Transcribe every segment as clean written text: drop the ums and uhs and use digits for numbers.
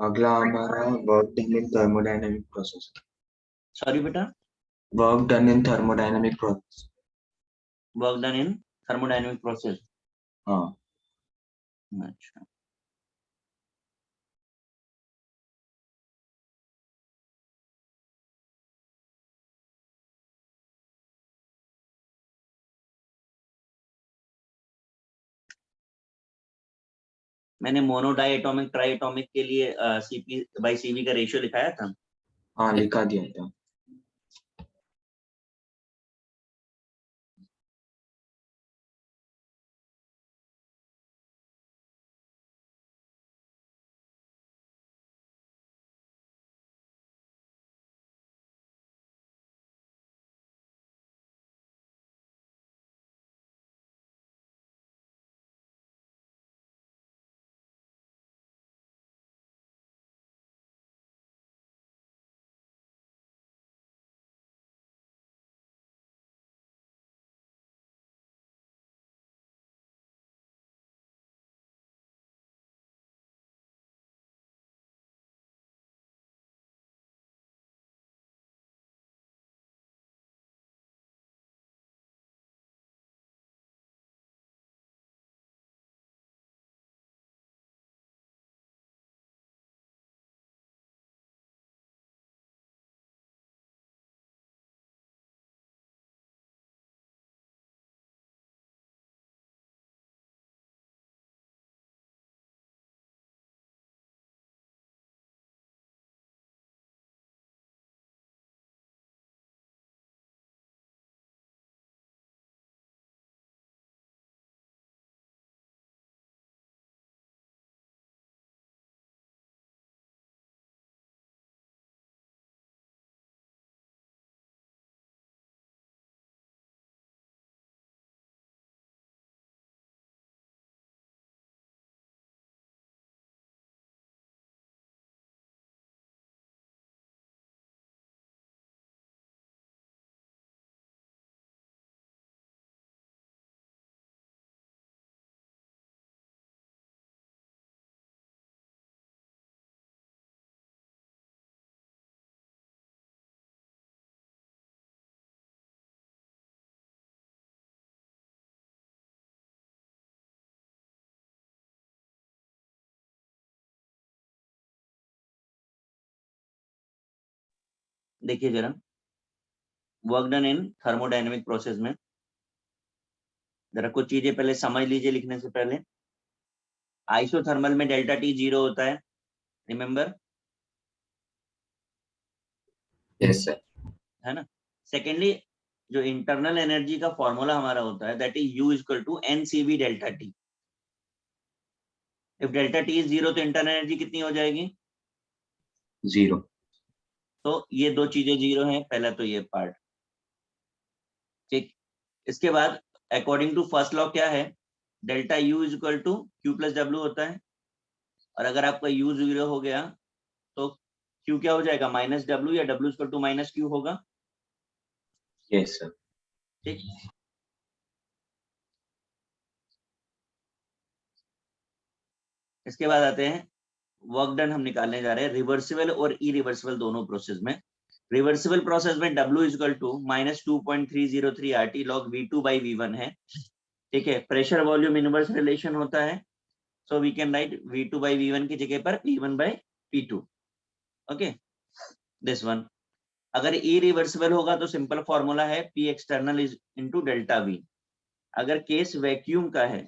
अगला हमारा work done in thermodynamic process. Sorry बेटा, work done in thermodynamic process. Work done in thermodynamic process. हाँ, अच्छा, मैंने मोनोडाइएटॉमिक ट्राइएटॉमिक के लिए CP/CV का रेशियो लिखाया था। हाँ लिखा दिया था। देखिए जरा, work done in thermodynamic process में जरा कुछ चीजें पहले समझ लीजिए लिखने से पहले। आइसोथर्मल में डेल्टा टी 0 होता है, रिमेंबर, यस सर। है ना। सेकेंडली, जो इंटरनल एनर्जी का फॉर्मूला हमारा होता है that is U equal to NCV delta T. If delta T is 0 तो इंटरनल एनर्जी कितनी हो जाएगी? 0। तो ये दो चीजें 0 हैं, पहला तो ये पार्ट, ठीक। इसके बाद अकॉर्डिंग टू फर्स्ट लॉ क्या है, delta U is equal to Q plus W होता है। और अगर आपका U 0 हो गया तो Q क्या हो जाएगा? माइनस W, या W equal to minus Q होगा, यस सर। ठीक। इसके बाद आते हैं वर्क डन, हम निकालने जा रहे हैं रिवर्सिबल और इरिवर्सिबल दोनों प्रोसेस में। रिवर्सिबल प्रोसेस में W equal to minus 2.303 RT log V2 by V1 है, ठीक है। प्रेशर वॉल्यूम इनवर्स रिलेशन होता है, so we can write V2 by V1 की जगह पर P1 by P2, okay, this one. अगर इरिवर्सिबल होगा तो सिंपल फॉर्मूला है P external is into delta V। अगर केस वैक्यूम का है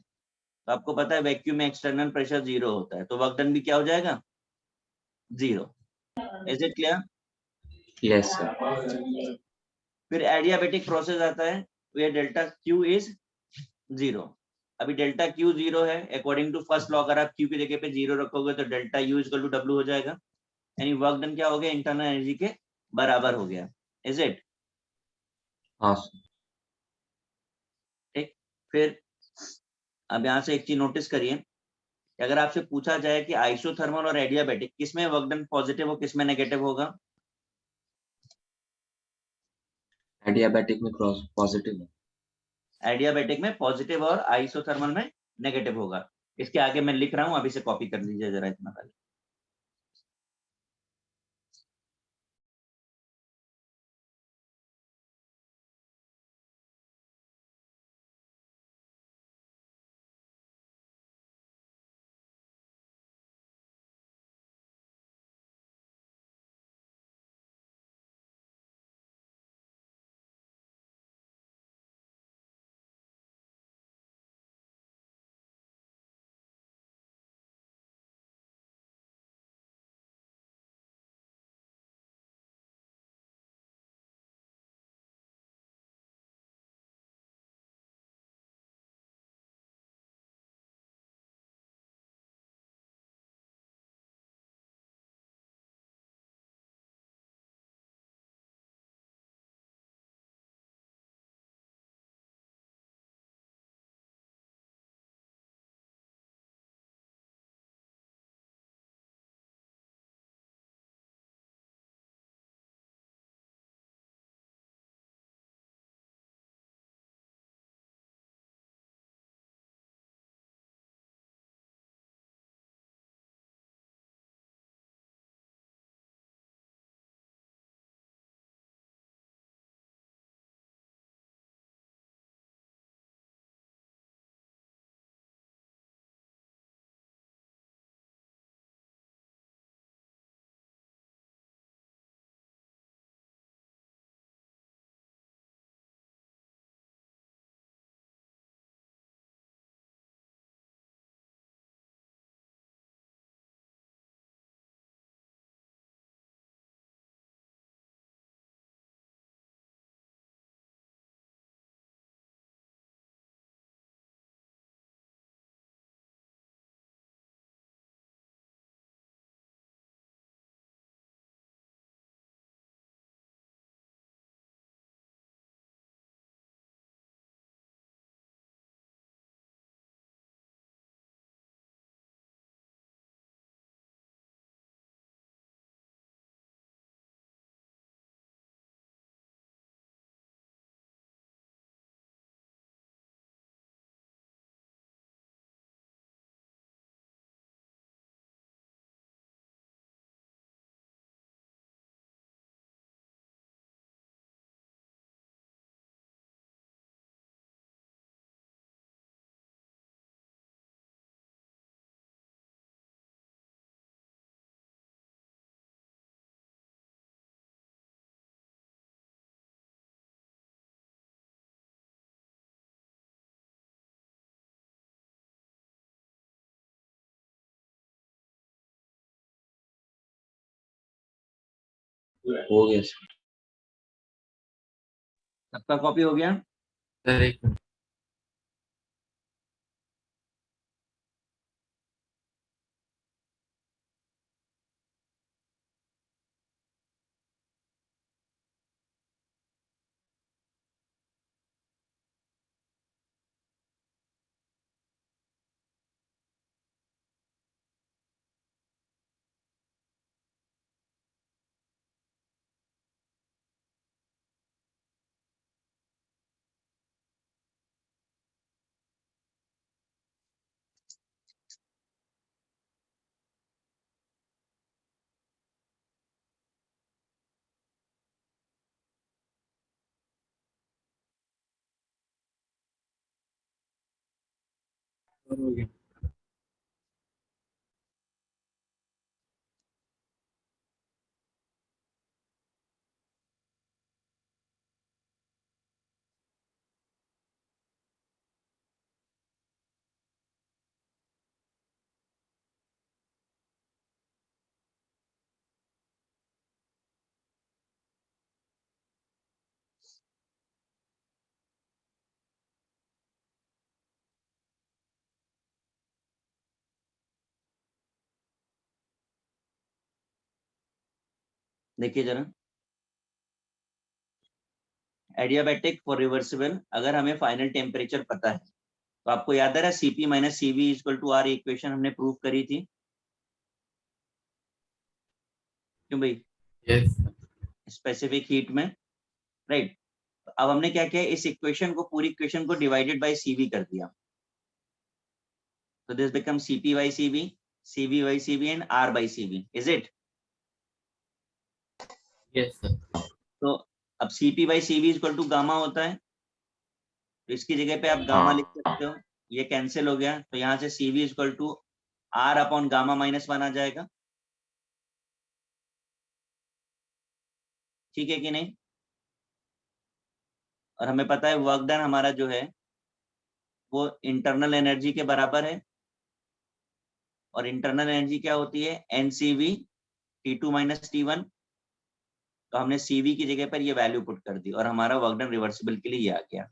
तो आपको पता है वैक्यूम में एक्सटर्नल प्रेशर 0 होता है, तो वर्क डन भी क्या हो जाएगा? 0। Is it clear? Yes sir. फिर एडियाबेटिक प्रोसेस आता है, वेयर डेल्टा Q इज 0। अभी डेल्टा Q 0 है, अकॉर्डिंग टू फर्स्ट लॉ अगर आप Q की जगह पे 0 रखोगे तो delta U equal to W हो जाएगा, यानी वर्क डन क्या हो गया? इंटरनल एनर्जी के बराबर हो गया। Is it? हाँ सर। ठीक। फिर अब यहाँ से एक चीज नोटिस करिए कि अगर आपसे पूछा जाए कि आइसोथर्मल और एडियाबेटिक किसमें वर्क डन पॉजिटिव और किसमें नेगेटिव होगा? एडियाबेटिक में पॉजिटिव है। एडियाबेटिक में पॉजिटिव और आइसोथर्मल में नेगेटिव होगा। इसके आगे मैं लिख रहा हूं, अभी से कॉपी कर लीजिए जरा इतना पहले। हो गया सर। सबका कॉपी हो गया? सर एक मिनट। हो गया। देखिए जरा, एडियाबैटिक फॉर रिवर्सिबल, अगर हमें फाइनल टेम्परेचर पता है तो आपको याद है Cp minus Cv equal to R, equation हमने प्रूव करी थी, क्यों भाई? यस स्पेसिफिक हीट में, राइट। अब हमने क्या किया, इस इक्वेशन को, पूरी इक्वेशन को डिवाइडेड बाय Cv कर दिया, तो this become Cp by Cv, Cv by Cv and R by Cv, is it? Yes sir. तो अब Cp by Cv equal to gamma होता है, तो इसकी जगह पे आप गामा हाँ। लिख सकते हो, ये कैंसिल हो गया, तो यहाँ से Cv equal to R upon gamma minus 1 आ जाएगा, ठीक है कि नहीं? और हमें पता है वर्क डन हमारा जो है वो इंटरनल एनर्जी के बराबर है, और इंटरनल एनर्जी क्या होती है? NCV T2 माइनस T1, तो हमने CV की जगह पर ये वैल्यू पुट कर दी और हमारा वर्क डन रिवर्सिबल के लिए ये आ गया,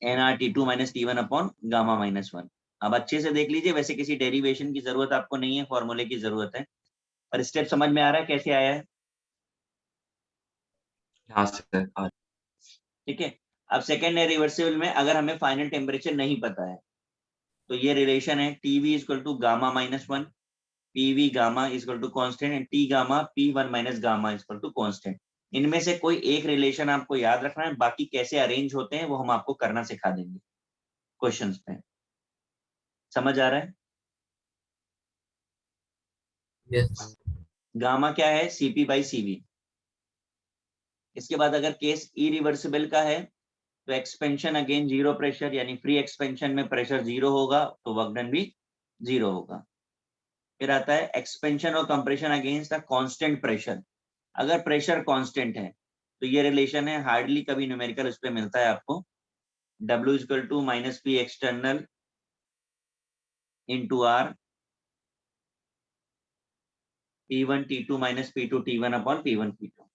NR T2 minus T1 upon gamma minus 1। अब अच्छे से देख लीजिए, वैसे किसी डेरिवेशन की जरूरत आपको नहीं है, फॉर्मूले की जरूरत है, पर स्टेप समझ में आ रहा है कैसे आया है? हाँ सर। ठीक है। अब सेकेंड है रिवर्सिबल में, अगर हमें फाइनल टेम्परेचर नहीं पता है तो ये रिलेशन है TV equal to gamma minus 1, PV gamma equal to constant and T gamma P1 minus gamma equal to constant. इनमें से कोई एक रिलेशन आपको याद रखना है, बाकी कैसे अरेंज होते हैं वो हम आपको करना सिखा देंगे क्वेश्चंस पे। समझ आ रहा है? यस गामा क्या है? Cp by Cv। इसके बाद अगर केस इरिवर्सिबल का है तो एक्सपेंशन अगेन जीरो प्रेशर, यानी फ्री एक्सपेंशन में प्रेशर जीरो होगा तो वर्क डन भी जीरो होगा। फिर आता है एक्सपेंशन और compression against the constant pressure. अगर प्रेशर कांस्टेंट है तो ये रिलेशन है, हार्डली कभी न्यूमेरिकल उस पे मिलता है आपको, W equal to minus P external into R P1 T2 minus P2 T1 upon P1 P2।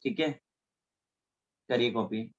ठीक है, करिए कॉपी।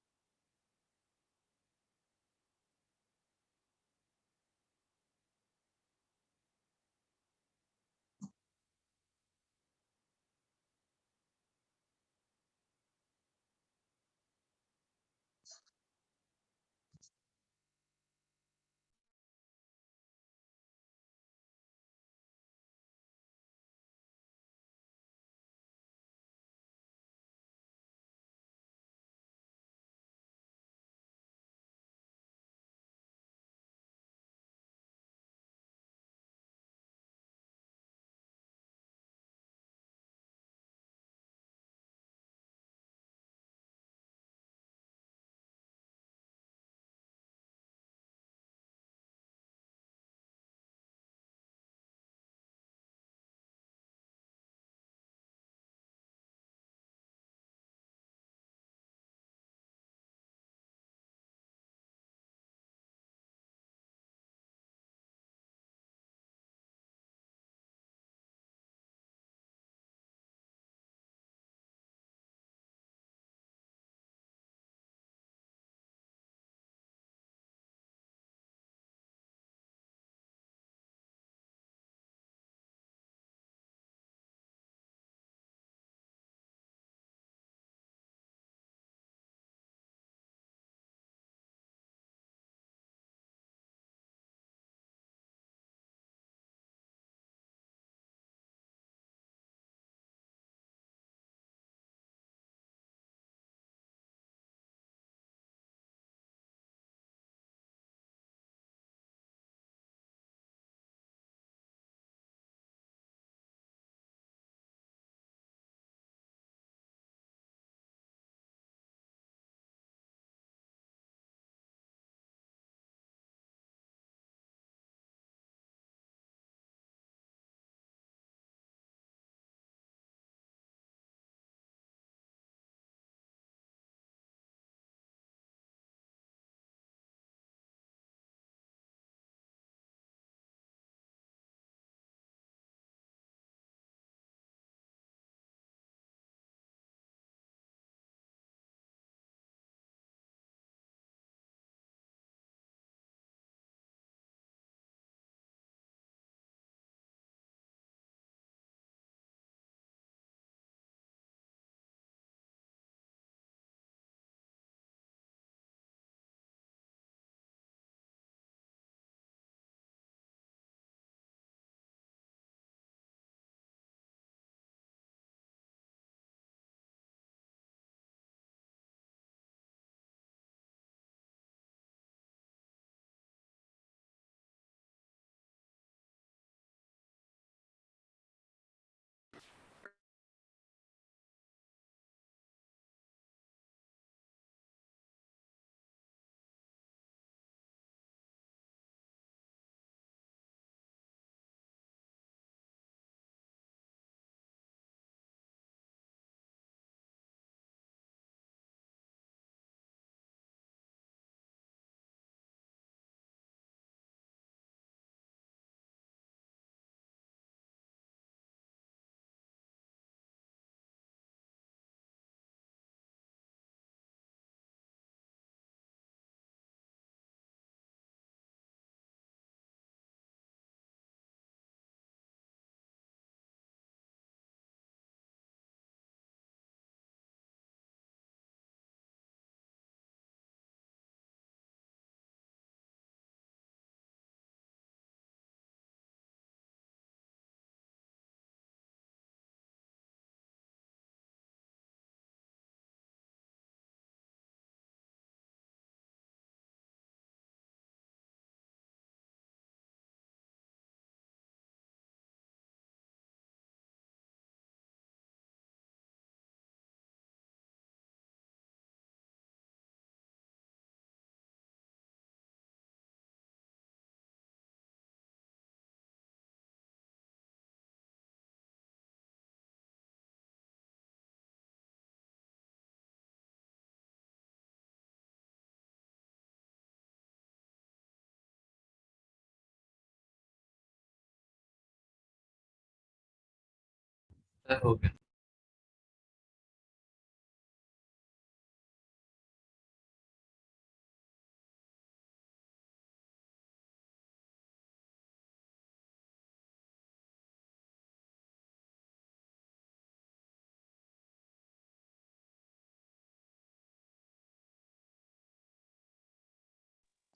सर हो गया।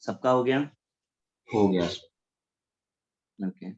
सबका हो गया? हो गया सर। ओके।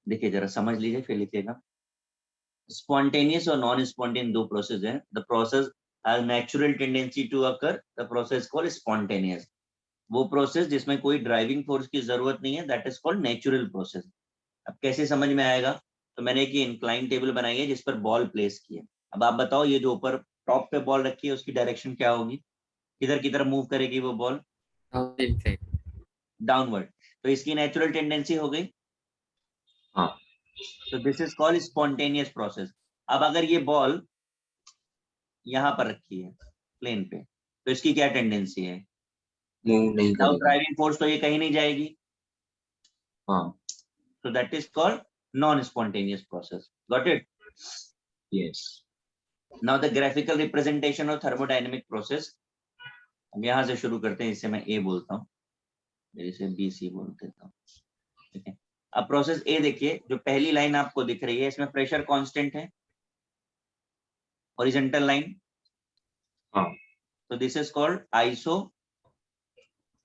देखिए जरा समझ लीजिए फिर लिखिएगा। स्पॉन्टेनियस और नॉन स्पॉन्टेनियस दो प्रोसेस हैं। The process has natural tendency to occur, the process called spontaneous. वो प्रोसेस जिसमें कोई ड्राइविंग फोर्स की जरूरत नहीं है, that is called natural process. अब कैसे समझ में आएगा? तो मैंने एक इंक्लाइन टेबल बनाई है जिस पर बॉल प्लेस की है। अब आप बताओ ये जो ऊपर टॉप पे बॉल रखी है उसकी डायरेक्शन क्या होगी? किधर की तरफ मूव करेगी वो बॉल? डाउनवर्ड। तो इसकी नेचुरल टेंडेंसी हो गई। हाँ। तो this is called spontaneous process. अब अगर ये बॉल यहाँ पर रखी है प्लेन पे, तो इसकी क्या टेंडेंसी है? मूव नहीं विदाउट करेगी। ड्राइविंग फोर्स तो ये कहीं नहीं जाएगी। हाँ। So that is called non-spontaneous process. Got it? Yes. Now the graphical representation of thermodynamic process. अब यहाँ से शुरू करते हैं, इससे मैं A बोलता हूँ, इसे BC बोल देता हूँ। ठीक है। अब प्रोसेस A देखिए, जो पहली लाइन आपको दिख रही है इसमें प्रेशर कांस्टेंट है, हॉरिजॉन्टल लाइन। हाँ। तो this is called iso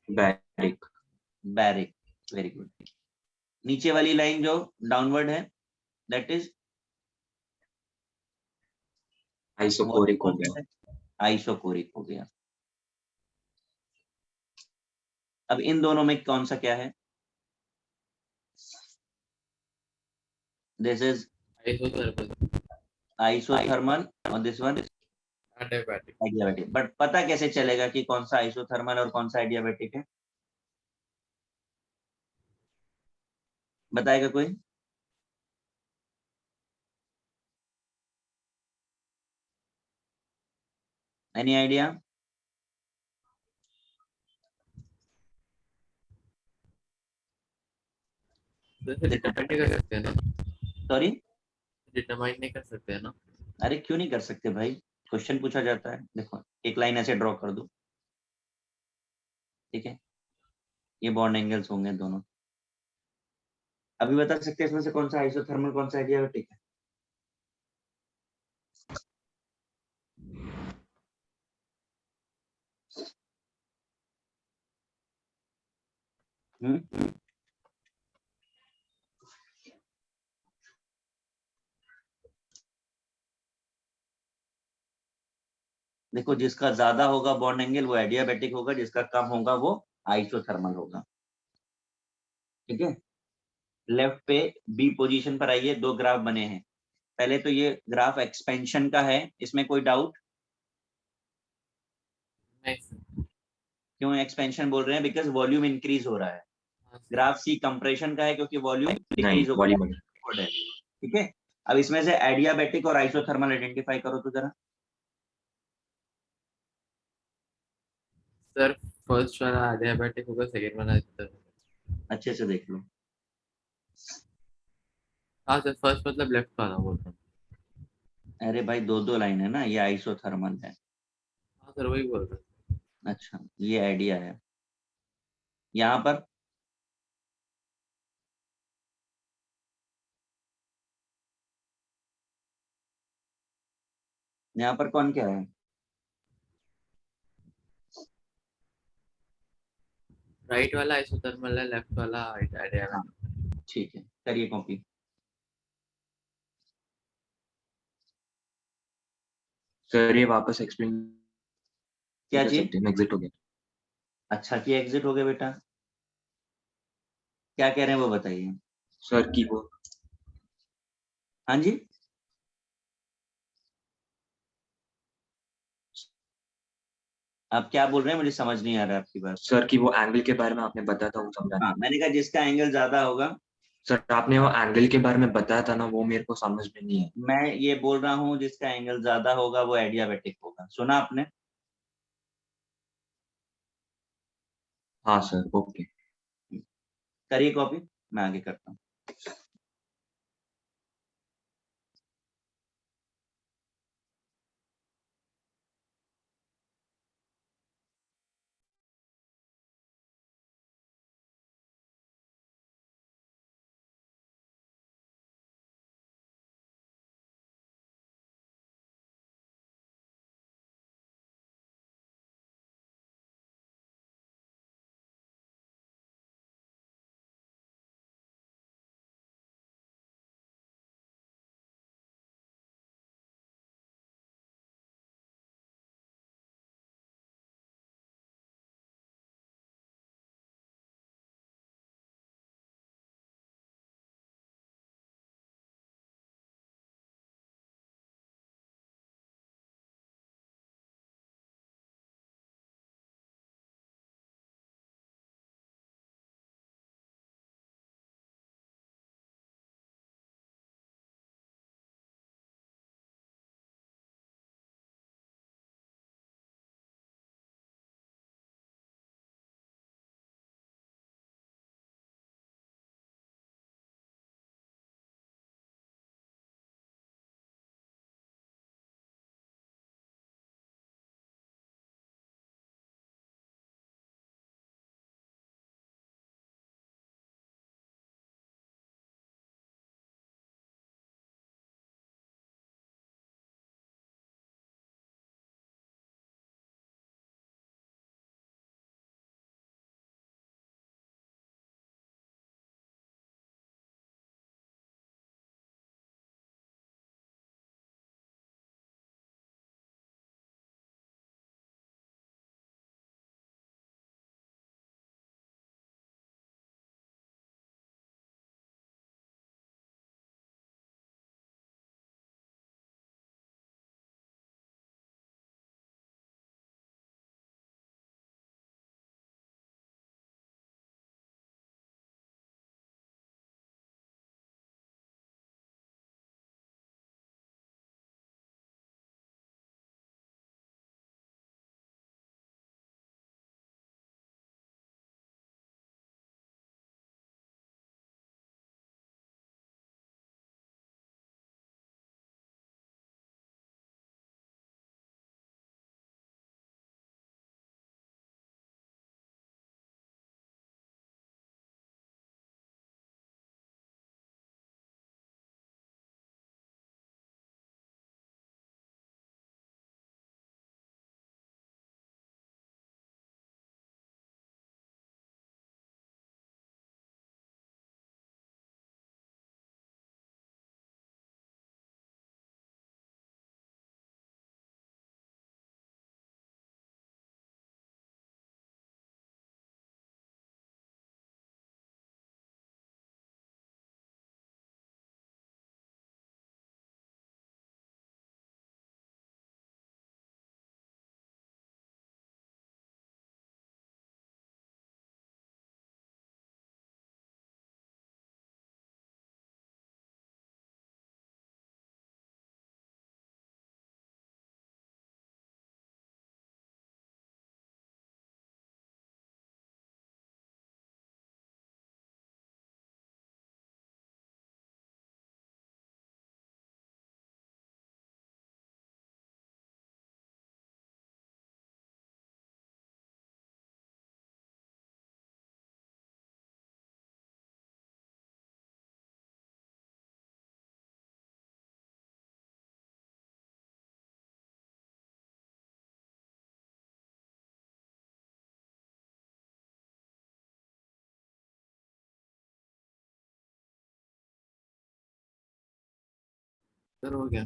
baric. Baric. Very good. नीचे वाली लाइन जो डाउनवर्ड है दैट इज आइसोकोरिक हो गया। आइसोकोरिक हो गया। अब इन दोनों में कौन सा क्या है? दिस इज आइसोथर्मल और दिस वन एडियाबैटिक। बट पता कैसे चलेगा कि कौन सा आइसोथर्मल और कौन सा एडियाबैटिक है? बताएगा कोई? Any idea? डिटरमाइन नहीं कर सकते हैं ना? सॉरी? डिटरमाइन नहीं कर सकते हैं ना? अरे क्यों नहीं कर सकते भाई, क्वेश्चन पूछा जाता है। देखो एक लाइन ऐसे ड्रॉ कर दो, ठीक है, ये बॉन्ड एंगल्स होंगे दोनों। अभी बता सकते हैं इसमें से कौन सा आइसोथर्मल कौन सा एडियाबैटिक है? देखो जिसका ज्यादा होगा बॉन्ड एंगल वो एडियाबैटिक होगा, जिसका कम होगा वो आइसोथर्मल होगा। ठीक है। लेफ्ट पे बी पोजीशन पर आइए, दो ग्राफ बने हैं। पहले तो ये ग्राफ एक्सपेंशन का है, इसमें कोई डाउट? नहीं सर। क्यों एक्सपेंशन बोल रहे हैं? बिकॉज वॉल्यूम इंक्रीज हो रहा है। हाँ सर। ग्राफ सी कंप्रेशन का है क्योंकि वॉल्यूम नहीं, डिक्रीज हो वॉल्यूम रहा है। ठीक है। अब इसमें से एडियाबैटिक और आइसोथर्मल आइडेंटिफाई करो तो जरा। सर फर्स्ट वाला डियाबेटिक होगा, सेकंड वाला अच्छे से देख लो। हाँ सर, फर्स्ट मतलब लेफ्ट वाला बोल रहा हूँ। अरे भाई दो दो लाइन है ना, ये आइसोथर्मल है। हाँ सर, वही बोल रहा हूँ। अच्छा, ये आइडिया है। यहाँ पर यहाँ पर कौन क्या है? राइट वाला आइसोथर्मल है, लेफ्ट वाला आइडिया हाँ, ठीक है, करिए कॉपी। सर ये वापस एक्सप्लेन क्या कर चीज? सकते हैं, मैं एग्जिट हो गया। अच्छा कि एग्जिट हो गए बेटा, क्या कह रहे हैं वो बताइए। सर की वो हाँ जी, आप क्या बोल रहे हैं, मुझे समझ नहीं आ रहा है आपकी बात। सर की वो एंगल के बारे में आपने बताया था, वो समझा हाँ, नहीं। मैंने कहा जिसका एंगल ज्यादा होगा। सर आपने वो एंगल के बारे में बताया था ना, वो मेरे को समझ में नहीं है। मैं ये बोल रहा हूँ जिसका एंगल ज्यादा होगा वो एडियाबेटिक होगा, सुना आपने? हाँ सर, ओके। करिए कॉपी, मैं आगे करता हूँ। सर हो गया।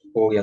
हो गया।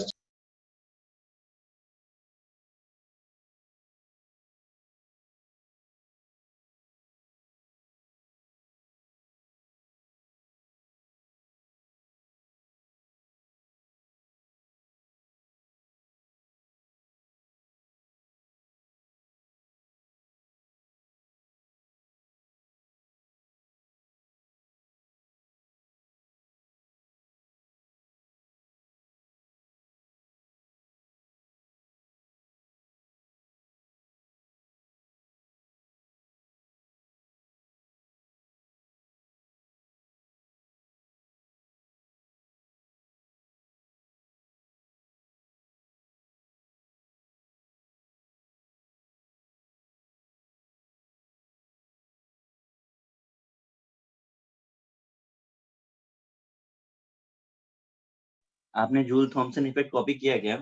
आपने जूल थॉमसन इफेक्ट कॉपी किया क्या?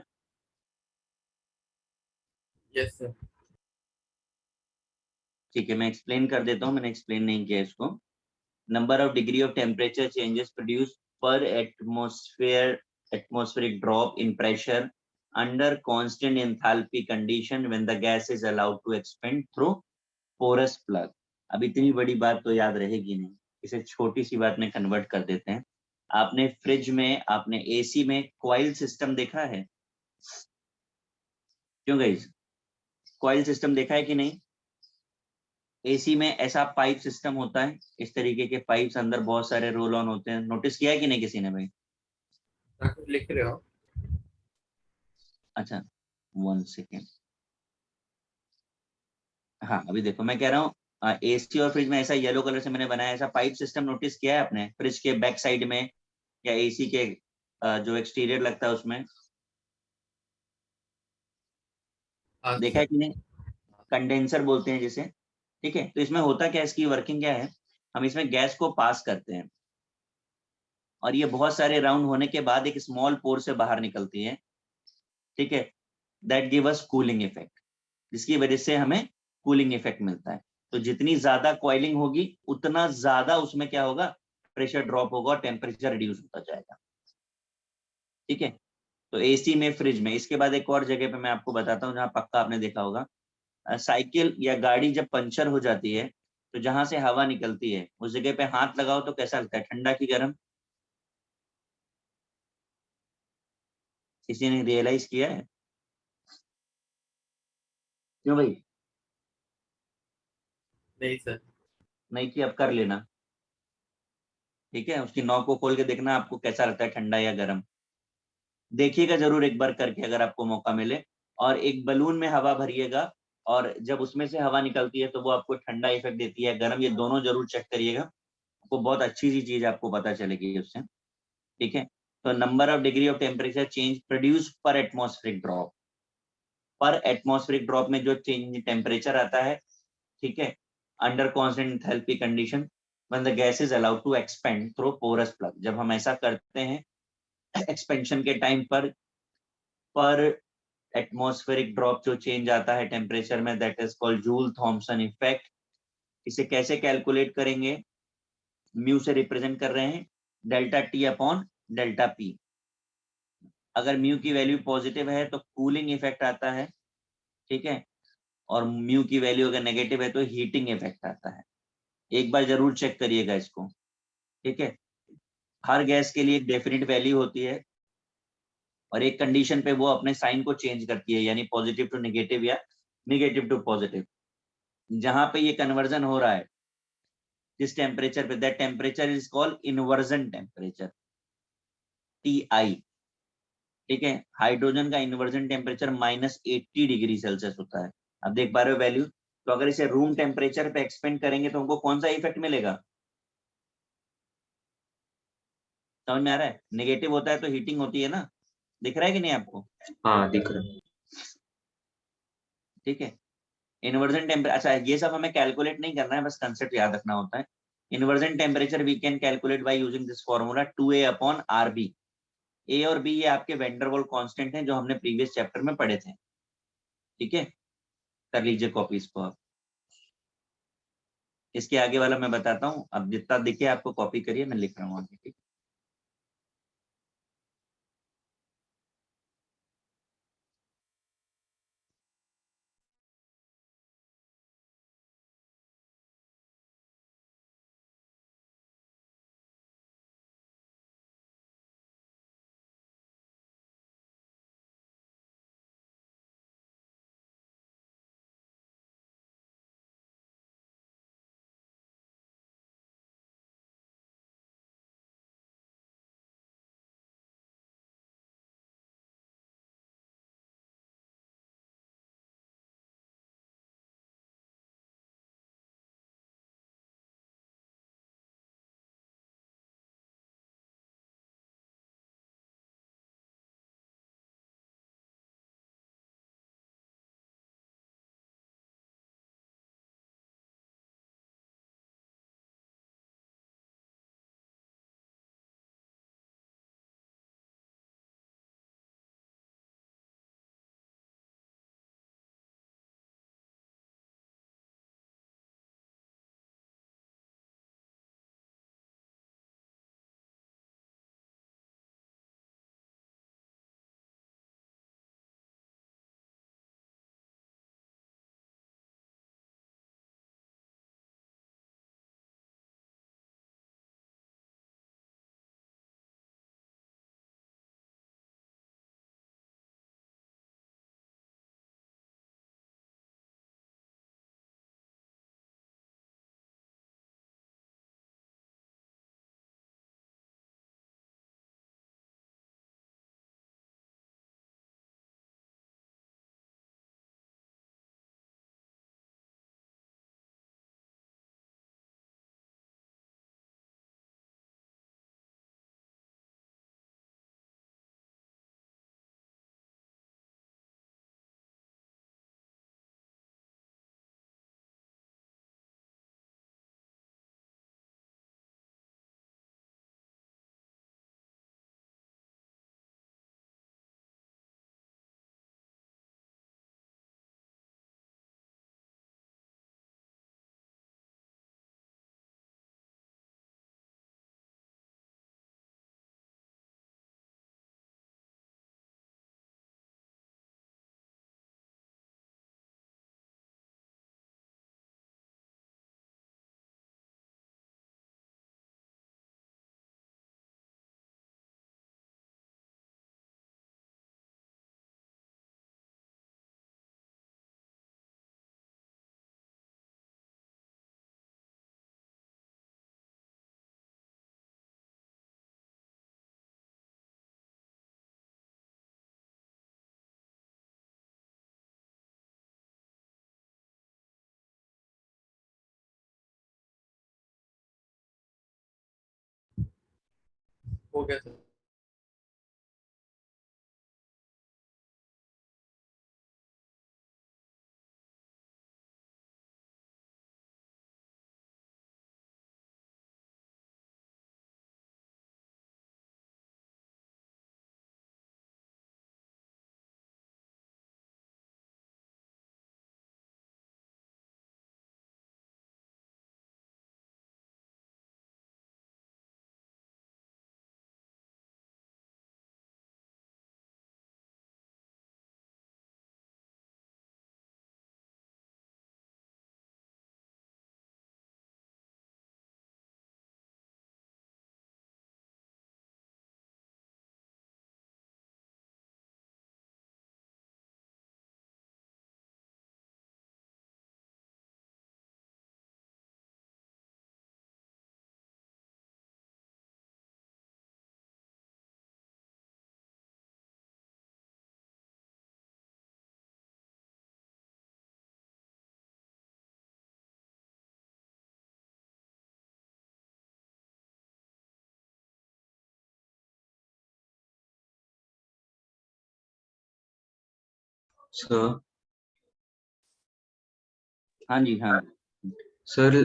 Yes sir. ठीक है, मैं एक्सप्लेन कर देता हूँ, मैंने एक्सप्लेन नहीं किया इसको। Number of degree of temperature changes produce पर atmospheric drop in pressure under constant enthalpy condition when the gas is allowed to expand through porous plug। अब इतनी बड़ी बात तो याद रहेगी नहीं, इसे छोटी सी बात में कन्वर्ट कर देते हैं। आपने फ्रिज में, आपने एसी में कॉइल सिस्टम देखा है? क्यों गाइस, कॉइल सिस्टम देखा है कि नहीं? एसी में ऐसा पाइप सिस्टम होता है, इस तरीके के पाइप्स, अंदर बहुत सारे रोल ऑन होते हैं, नोटिस किया है कि नहीं किसी ने भाई? कुछ लिख रहे हो? अच्छा, 1 सेकेंड। हाँ, अभी देखो मैं कह रहा हूँ, एसी और फ्रिज में ऐसा येलो कलर से मैंने बनाया, ऐसा पाइप सिस्टम नोटिस किया है आपने फ्रिज के बैक साइड में या एसी के जो एक्सटीरियर लगता है उसमें? देखा है कि नहीं? कंडेंसर बोलते हैं जिसे। ठीक है, तो इसमें होता क्या है, इसकी वर्किंग क्या है, हम इसमें गैस को पास करते हैं और ये बहुत सारे राउंड होने के बाद एक स्मॉल पोर से बाहर निकलती है। ठीक है, that give us cooling effect, जिसकी वजह से हमें कूलिंग इफेक्ट मिलता है। तो जितनी ज्यादा कॉइलिंग होगी उतना ज्यादा उसमें क्या होगा, प्रेशर ड्रॉप होगा और टेम्परेचर रिड्यूस होता जाएगा। ठीक है, तो एसी में, फ्रिज में। इसके बाद एक और जगह पे मैं आपको बताता हूँ जहाँ पक्का आपने देखा होगा, साइकिल या गाड़ी जब पंचर हो जाती है तो जहां से हवा निकलती है उस जगह पे हाथ लगाओ तो कैसा लगता है, ठंडा की गर्म? किसी ने रियलाइज किया है? क्यों भाई? नहीं सर। नहीं कि अब कर लेना। ठीक है, उसकी नॉक को खोल के देखना आपको कैसा लगता है, ठंडा या गर्म। देखिएगा जरूर एक बार करके अगर आपको मौका मिले। और एक बलून में हवा भरिएगा और जब उसमें से हवा निकलती है तो वो आपको ठंडा इफेक्ट देती है, गर्म, ये दोनों जरूर चेक करिएगा, आपको बहुत अच्छी सी चीज आपको पता चलेगी उससे। ठीक है, तो number of degree of temperature change produce पर एटमॉस्फेरिक ड्रॉप। पर एटमॉस्फेरिक ड्रॉप में जो चेंज टेम्परेचर आता है, ठीक है, under constant enthalpy condition when the gas is allowed to expand through porous plug, जब हम ऐसा करते हैं एक्सपेंशन के टाइम पर एटमॉस्फेरिक ड्रॉप जो चेंज आता है टेम्परेचर में, that is called Joule Thomson effect. इसे कैसे कैलकुलेट करेंगे? म्यू से रिप्रेजेंट कर रहे हैं, delta T upon delta P. अगर म्यू की वैल्यू पॉजिटिव है तो कूलिंग इफेक्ट आता है, ठीक है, और म्यू की वैल्यू अगर नेगेटिव है तो हीटिंग इफेक्ट आता है। एक बार जरूर चेक करिएगा इसको। ठीक है, हर गैस के लिए एक डेफिनेट वैल्यू होती है और एक कंडीशन पे वो अपने साइन को चेंज करती है, यानी पॉजिटिव टू नेगेटिव या नेगेटिव टू पॉजिटिव। जहां पे ये कन्वर्जन हो रहा है जिस टेम्परेचर पे, that temperature is called inversion temperature, TI। ठीक है, हाइड्रोजन का इन्वर्जन टेम्परेचर -80 डिग्री सेल्सियस होता है। अब देख पा रहे हो वैल्यू? तो अगर इसे रूम टेम्परेचर पे एक्सपेंड करेंगे तो हमको कौन सा इफेक्ट मिलेगा? समझ में आ रहा है? नेगेटिव होता है तो हीटिंग होती है ना, दिख रहा है कि नहीं आपको? हाँ दिख रहा है। ठीक है। इन्वर्जन टेम्परेचर, अच्छा ये सब हमें कैलकुलेट नहीं करना है, बस कंसेप्ट याद रखना होता है। Inversion temperature we can calculate by using this formula 2a upon RB। A और बी ये आपके वेंडरवॉल कांस्टेंट हैं जो हमने प्रीवियस चैप्टर में पढ़े थे। ठीक है, कर लीजिए कॉपी इसको आप। इसके आगे वाला मैं बताता हूँ, अब जितना दिखे आपको कॉपी करिए, मैं लिख रहा हूँ आगे। ठीक। हो गया सर। Sir, हाँ जी, हाँ सर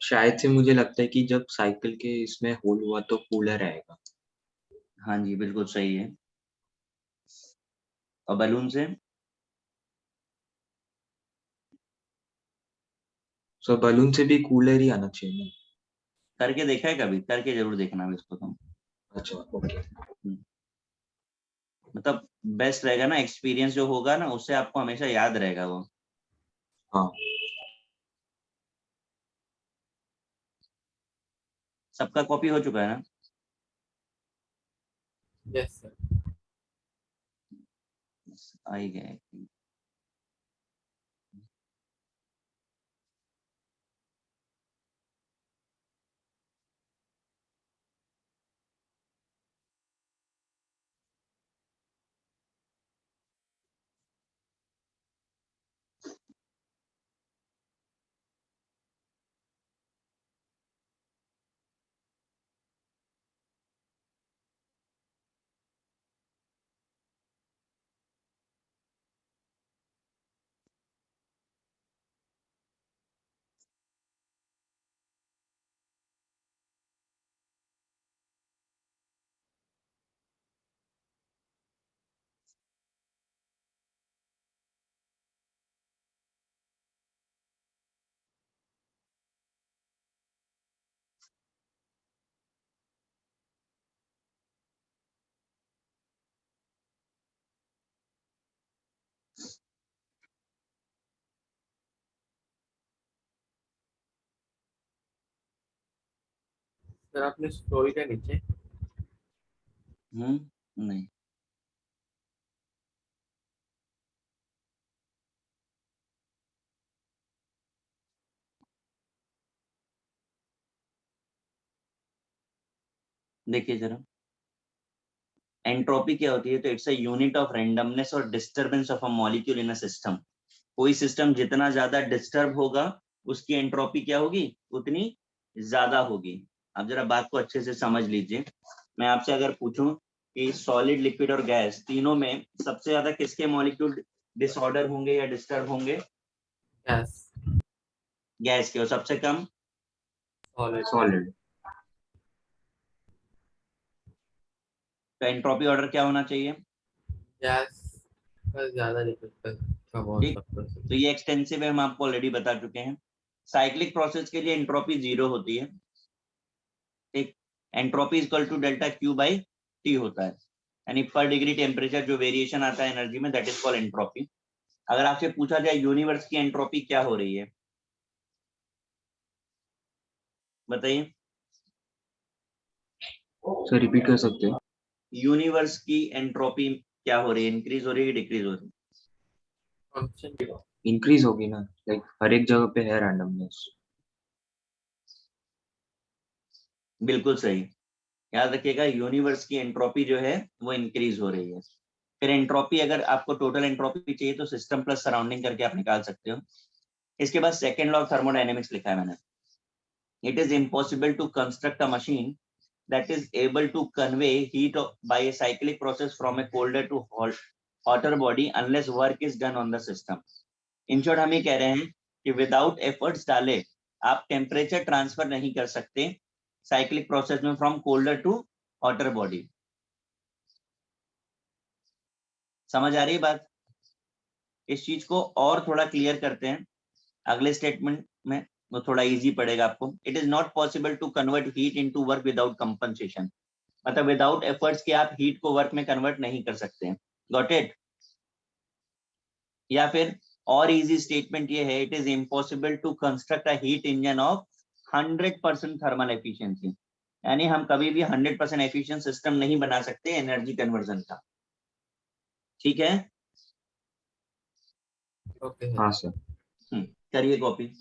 शायद से मुझे लगता है कि जब साइकिल के इसमें होल हुआ तो कूलर आएगा। हाँ जी, बिल्कुल सही है। और बलून से? सो बलून से भी कूलर ही आना चाहिए ना? करके देखा है कभी? करके जरूर देखना भी इसको तुम। अच्छा ओके। मतलब बेस्ट रहेगा ना, एक्सपीरियंस जो होगा ना उससे आपको हमेशा याद रहेगा वो। हाँ सबका कॉपी हो चुका है ना? Yes sir. आ ही गए। सर आपने स्टोरी का नीचे नहीं। देखिए जरा, एंट्रोपी क्या होती है? तो it's a unit of randomness और disturbance of a molecule in a system. कोई सिस्टम जितना ज्यादा डिस्टर्ब होगा उसकी एंट्रोपी क्या होगी? उतनी ज्यादा होगी। आप जरा बात को अच्छे से समझ लीजिए। मैं आपसे अगर पूछूं कि सॉलिड, लिक्विड और गैस तीनों में सबसे ज्यादा किसके मॉलिक्यूल डिसऑर्डर होंगे या डिस्टर्ब होंगे? यस गैस के। और सबसे कम? सॉलिड। सॉलिड। तो एंट्रोपी ऑर्डर क्या होना चाहिए? यस पर ज्यादा लिक्विड का बहुत ठीक। सब तो ये एक्सटेंसिव है, हम आपको ऑलरेडी बता चुके हैं। साइक्लिक प्रोसेस के लिए एंट्रोपी 0 होती है। ठीक। Entropy equal to delta Q by T होता है, यानी पर डिग्री टेम्परेचर जो वेरिएशन आता है एनर्जी में, दैट इज कॉल्ड एंट्रोपी। अगर आपसे पूछा जाए यूनिवर्स की एंट्रोपी क्या हो रही है, बताइए। सर रिपीट कर सकते हैं? यूनिवर्स की एंट्रोपी क्या हो रही है? इंक्रीज हो रही है, डिक्रीज हो रही फंक्शन। इंक्रीज होगी ना, लाइक हर एक जगह पे है रैंडमनेस। है? बिल्कुल सही। याद रखिएगा, यूनिवर्स की एंट्रोपी जो है वो इंक्रीज हो रही है। फिर एंट्रोपी, अगर आपको टोटल एंट्रोपी चाहिए तो सिस्टम प्लस सराउंडिंग करके आप निकाल सकते हो। इसके बाद सेकेंड लॉ ऑफ थर्मोडायनेमिक्स लिखा है मैंने। It is impossible to construct a machine that is able to convey heat by a cyclic process from a colder to hotter body unless work is done on the system. In short, हम ये कह रहे हैं कि without efforts डाले आप temperature transfer नहीं कर सकते साइक्लिक प्रोसेस में from colder to hotter body. समझ आ रही है बात? इस चीज को और थोड़ा क्लियर करते हैं अगले स्टेटमेंट में, वो थोड़ा इजी पड़ेगा आपको। It is not possible to convert heat into work without compensation. मतलब विदाउट एफर्ट्स के आप हीट को वर्क में कन्वर्ट नहीं कर सकते हैं। Got it? या फिर और इजी स्टेटमेंट ये है, it is impossible to construct a heat engine of 100% thermal efficiency. यानी हम कभी भी 100% एफिशिएंट सिस्टम नहीं बना सकते एनर्जी कन्वर्जन का। ठीक है? ओके हाँ सर। करिए कॉपी।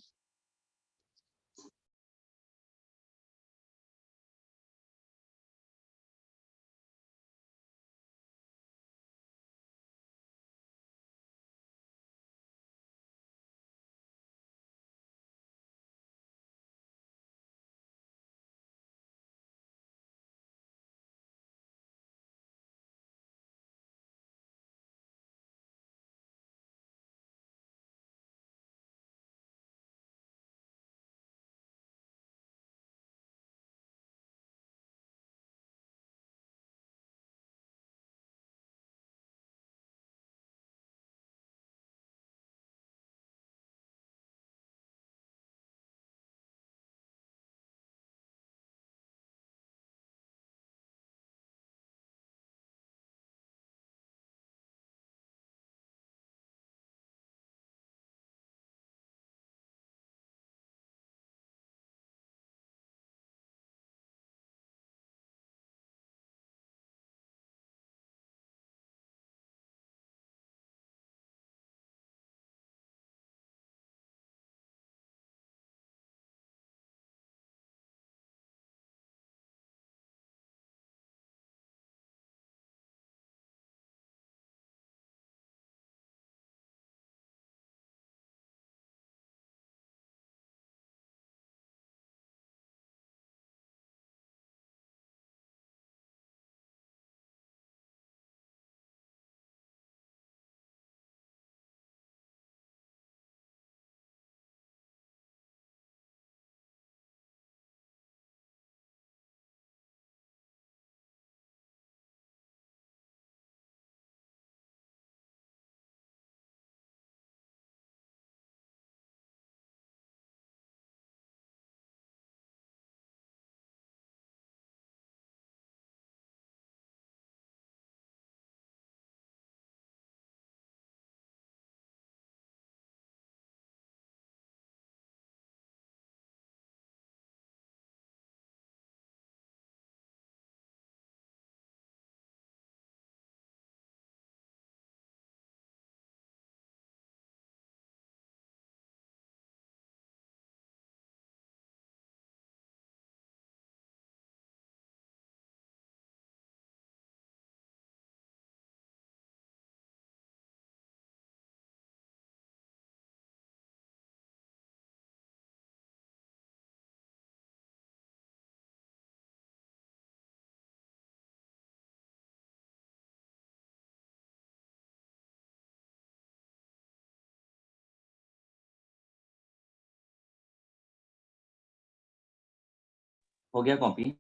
हो गया कॉपी?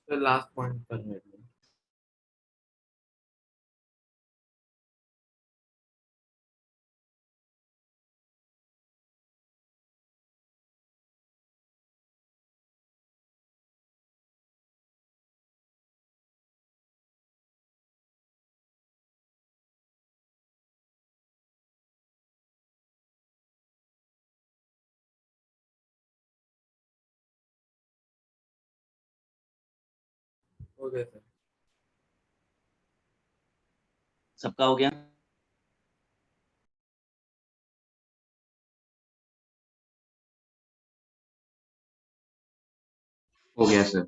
तो लास्ट पॉइंट पर है। हो गया सर। सबका हो गया? हो गया सर।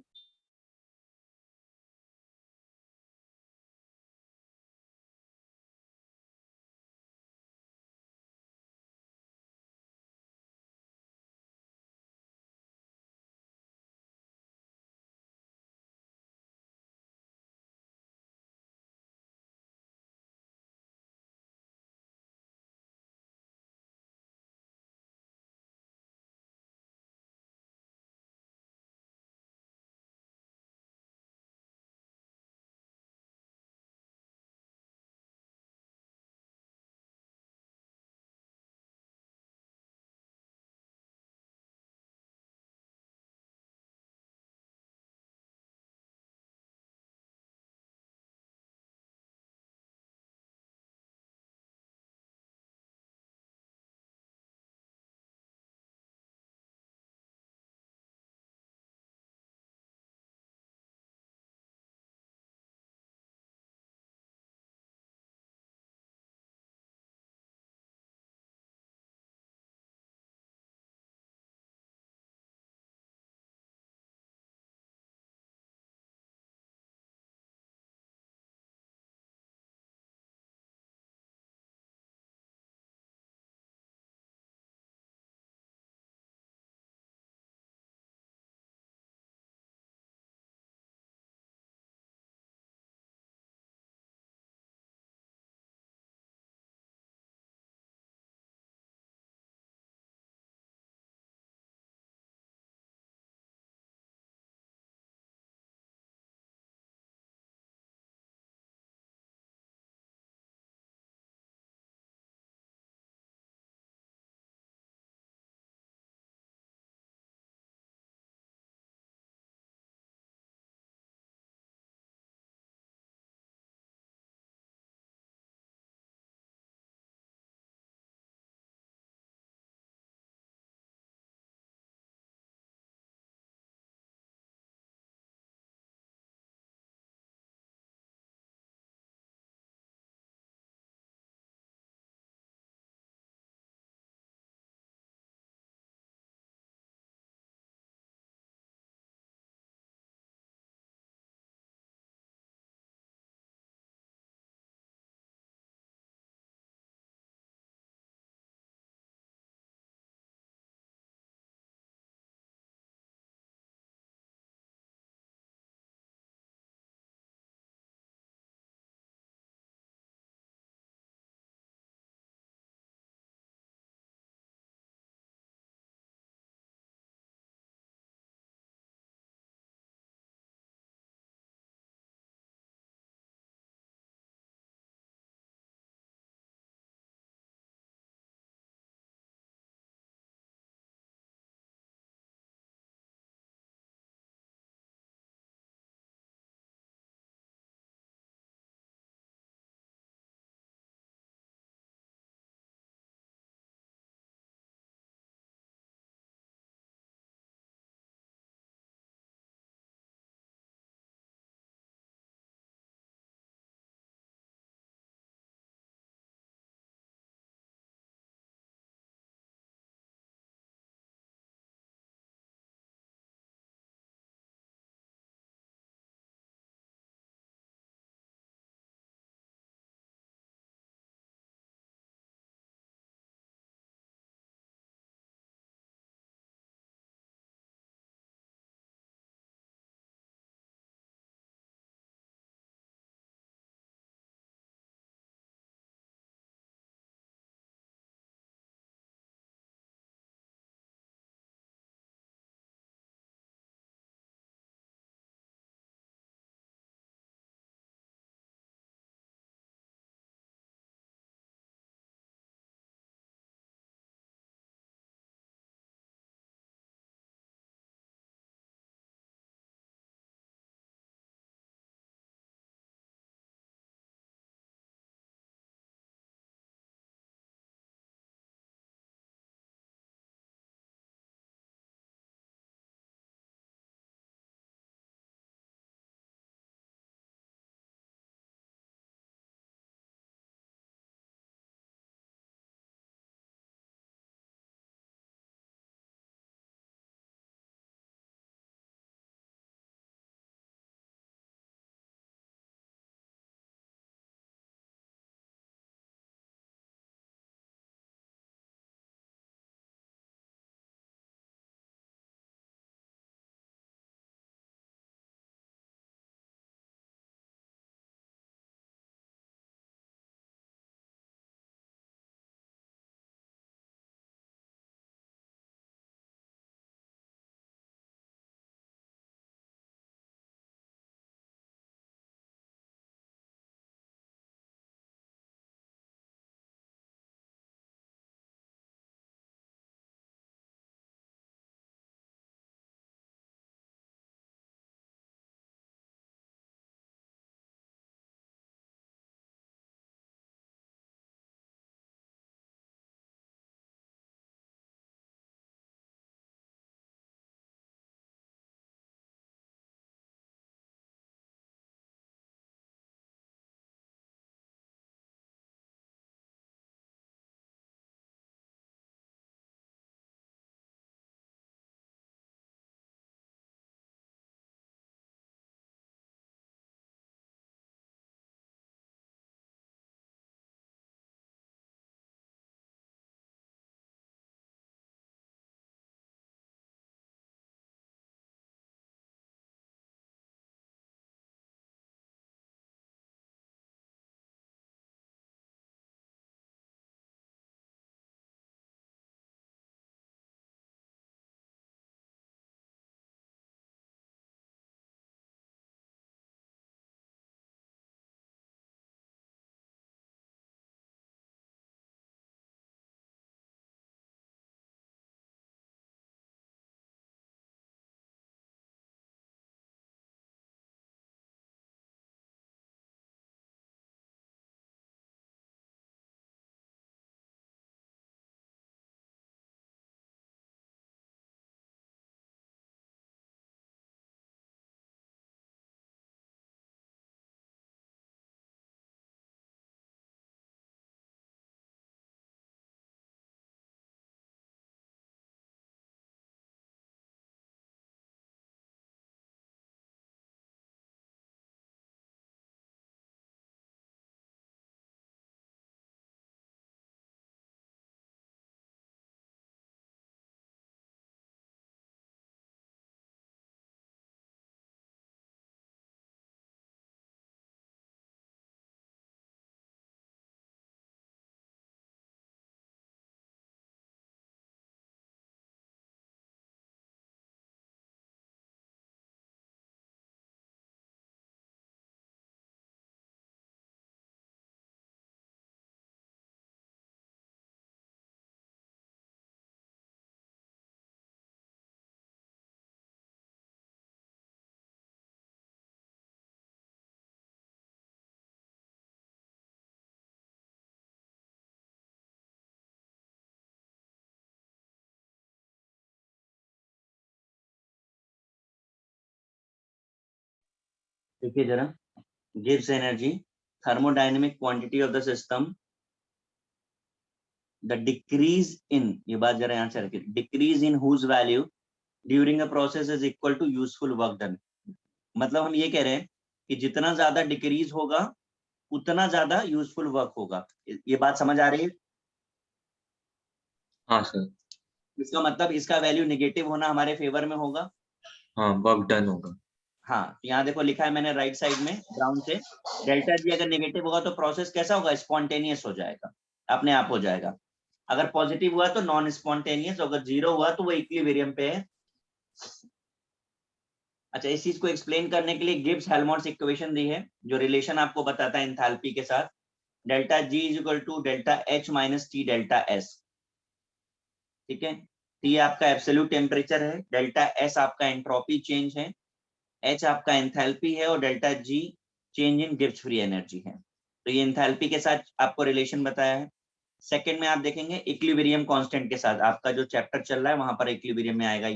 देखिए जरा, gives energy, thermodynamic quantity of the system, the decrease in, ये बात जरा यहाँ से रखिए, decrease in whose value during a process is equal to useful work done. मतलब हम ये कह रहे हैं कि जितना ज्यादा डिक्रीज होगा उतना ज्यादा यूजफुल वर्क होगा। ये बात समझ आ रही है? हाँ सर। इसका मतलब इसका वैल्यू नेगेटिव होना हमारे फेवर में होगा। हाँ, वर्क डन होगा। हाँ, तो यहाँ देखो लिखा है मैंने राइट साइड में ब्राउन से, डेल्टा जी अगर नेगेटिव होगा तो प्रोसेस कैसा होगा, स्पॉन्टेनियस हो जाएगा, अपने आप हो जाएगा। अगर पॉजिटिव हुआ तो नॉन स्पॉन्टेनियस, अगर जीरो हुआ तो वो इक्विलिब्रियम पे है। अच्छा, इस चीज को एक्सप्लेन करने के लिए गिब्स हेल्महोल्ट्ज इक्वेशन दी है, जो रिलेशन आपको बताता है एंथैल्पी के साथ, delta G is equal to delta H minus T delta S. ठीक है, टी आपका एब्सोल्यूट टेम्परेचर है, डेल्टा एस आपका एंट्रोपी चेंज है, एच आपका एंथैल्पी है, और delta G change in Gibbs free energy है। तो ये एंथैल्पी के साथ आपको रिलेशन बताया है। सेकंड में आप देखेंगे इक्विलिब्रियम कांस्टेंट के साथ, आपका जो चैप्टर चल रहा है वहां पर इक्विलिब्रियम में आएगा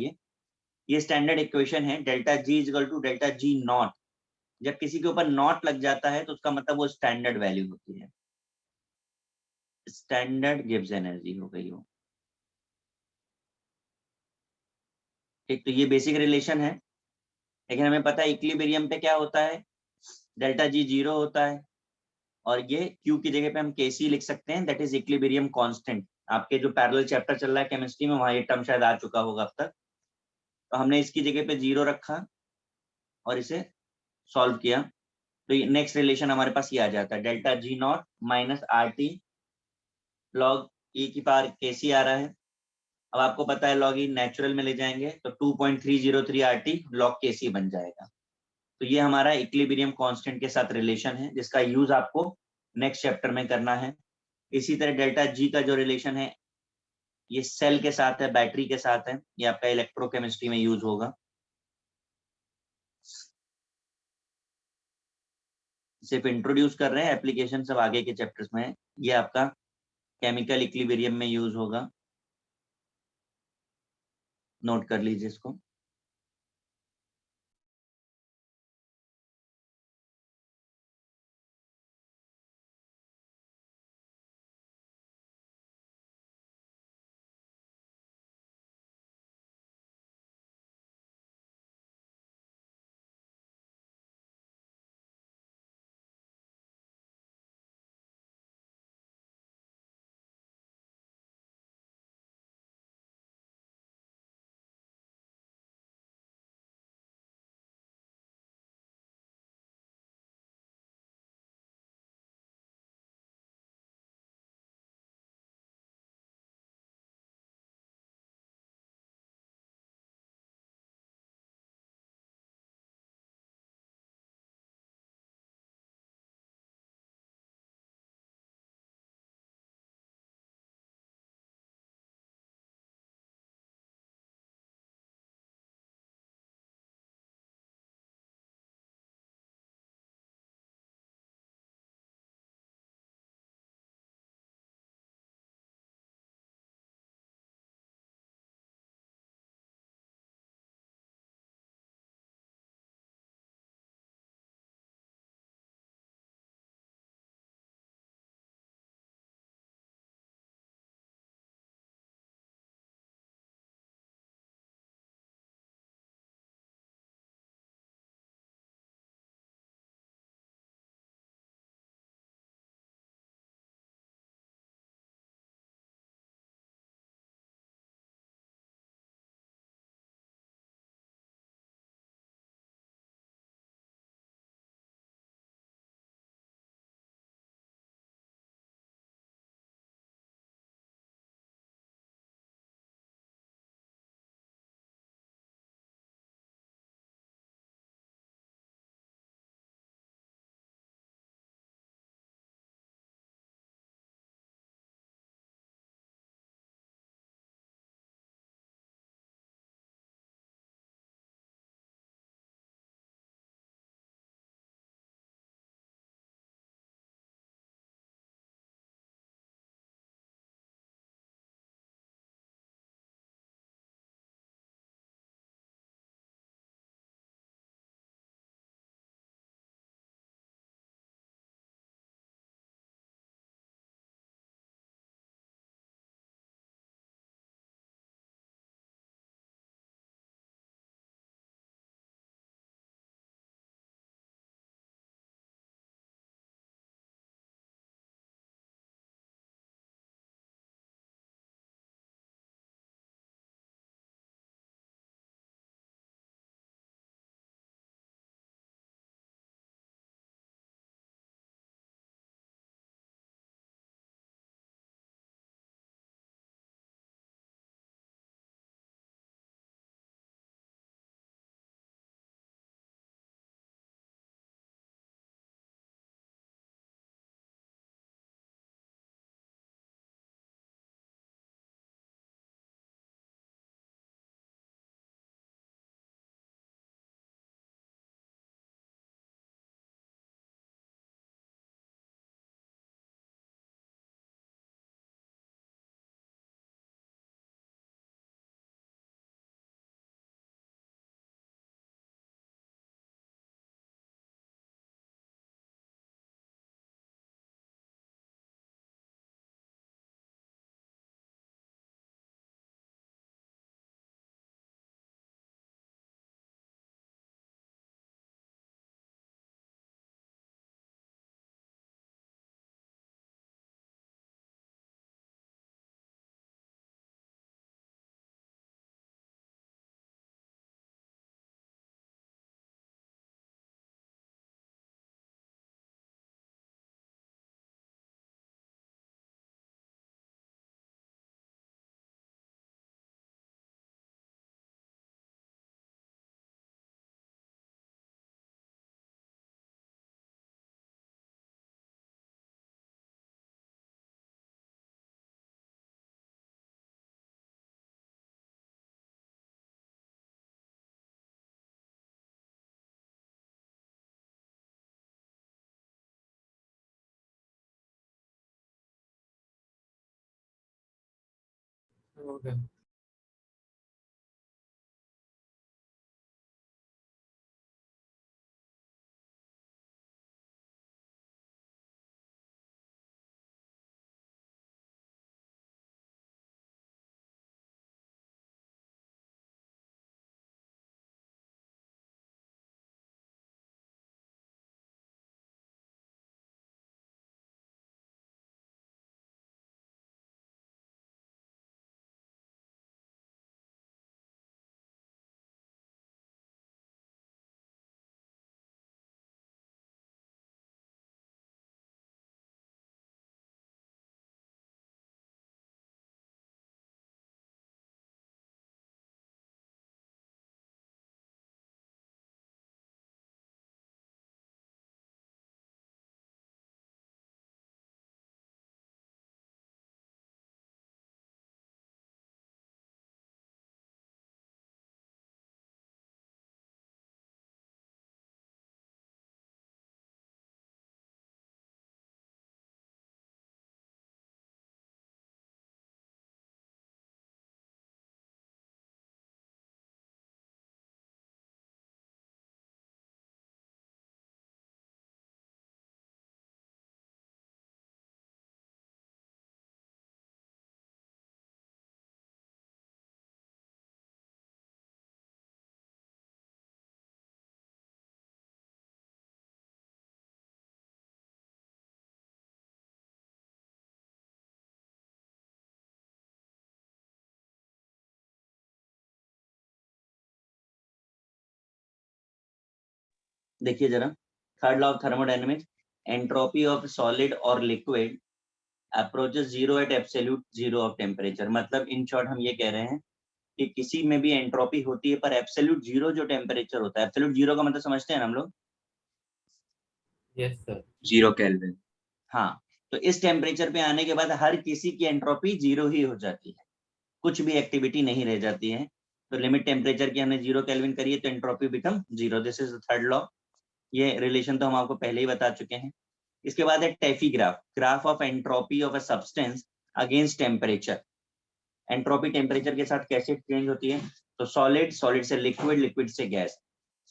ये स्टैंडर्ड इक्वेशन है, delta G is equal to delta G naught. जब किसी के ऊपर नॉट लग जाता है तो उसका मतलब वो स्टैंडर्ड वैल्यू होती है, स्टैंडर्ड गिब्स एनर्जी हो गई वो। ठीक, तो ये बेसिक रिलेशन है। लेकिन हमें पता है इक्विलिब्रियम पे क्या होता है, डेल्टा जी जीरो होता है, और ये Q की जगह पे हम Kc लिख सकते हैं, दैट इज इक्विलिब्रियम कांस्टेंट। आपके जो पैरेलल चैप्टर चल रहा है केमिस्ट्री में, वहां ये टर्म शायद आ चुका होगा अब तक। तो हमने इसकी जगह पे जीरो रखा और इसे सॉल्व किया, तो नेक्स्ट रिलेशन हमारे पास ये आ जाता है, delta G naught minus R T log e की पावर Kc आ रहा है। अब आपको पता है लॉग ई नेचुरल में ले जाएंगे तो 2.303 आर टी लॉग Kc बन जाएगा। तो ये हमारा इक्विलिब्रियम कांस्टेंट के साथ रिलेशन है, जिसका यूज आपको नेक्स्ट चैप्टर में करना है। इसी तरह डेल्टा जी का जो रिलेशन है, ये सेल के साथ है, बैटरी के साथ है, ये आपका इलेक्ट्रोकेमिस्ट्री में यूज होगा। सिर्फ इंट्रोड्यूस कर रहे हैं, एप्लीकेशन सब आगे के चैप्टर्स में है। ये आपका केमिकल इक्विलिब्रियम में यूज होगा, नोट कर लीजिए इसको। Okay. देखिए जरा, third law of thermodynamics, entropy of solid और liquid approaches zero at absolute zero of temperature. मतलब इन शॉर्ट हम ये कह रहे हैं कि किसी में भी एंट्रोपी होती है पर एब्सोल्यूट जीरो जो टेम्परेचर होता है, एब्सोल्यूट जीरो का मतलब समझते हैं ना हम लोग? Yes, sir. 0 केल्विन। हाँ, तो इस टेम्परेचर पे आने के बाद हर किसी की एंट्रोपी जीरो ही हो जाती है, कुछ भी एक्टिविटी नहीं रह जाती है। तो लिमिट टेम्परेचर की हमने 0 केल्विन करी है तो entropy become zero. This is the third law. ये रिलेशन तो हम आपको पहले ही बता चुके हैं। इसके बाद है टेफी graph, graph of entropy of a substance against temperature. Entropy temperature के साथ कैसे चेंज होती है? तो सॉलिड, सॉलिड से लिक्विड, लिक्विड से गैस,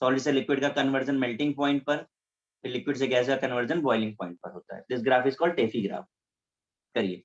सॉलिड से लिक्विड का कन्वर्जन मेल्टिंग पॉइंट पर, फिर लिक्विड से गैस का कन्वर्जन बॉइलिंग पॉइंट पर होता है। This graph is called टेफी graph. करिए।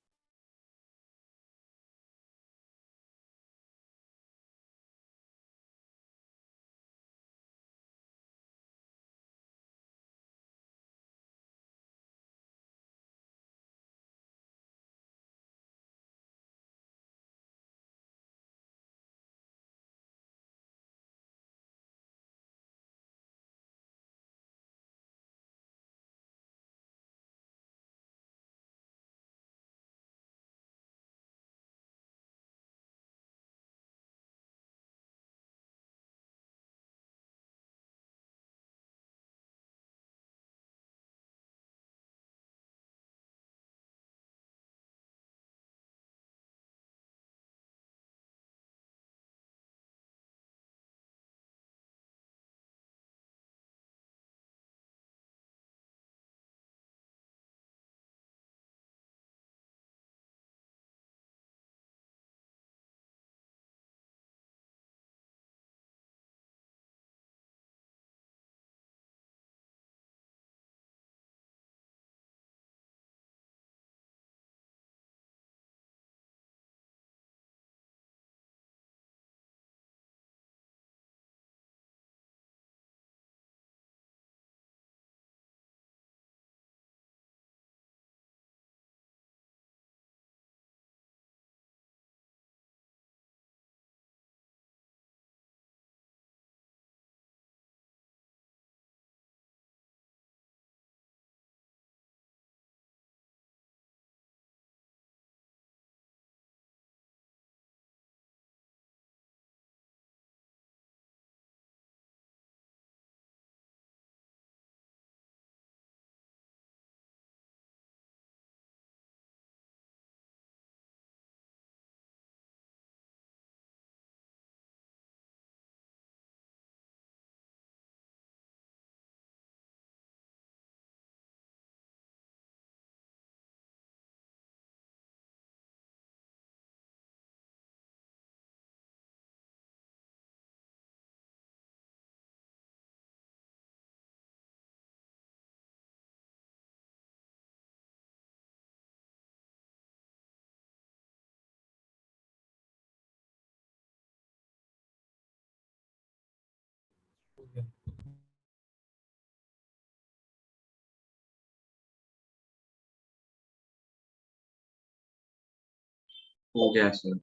हो गया सर।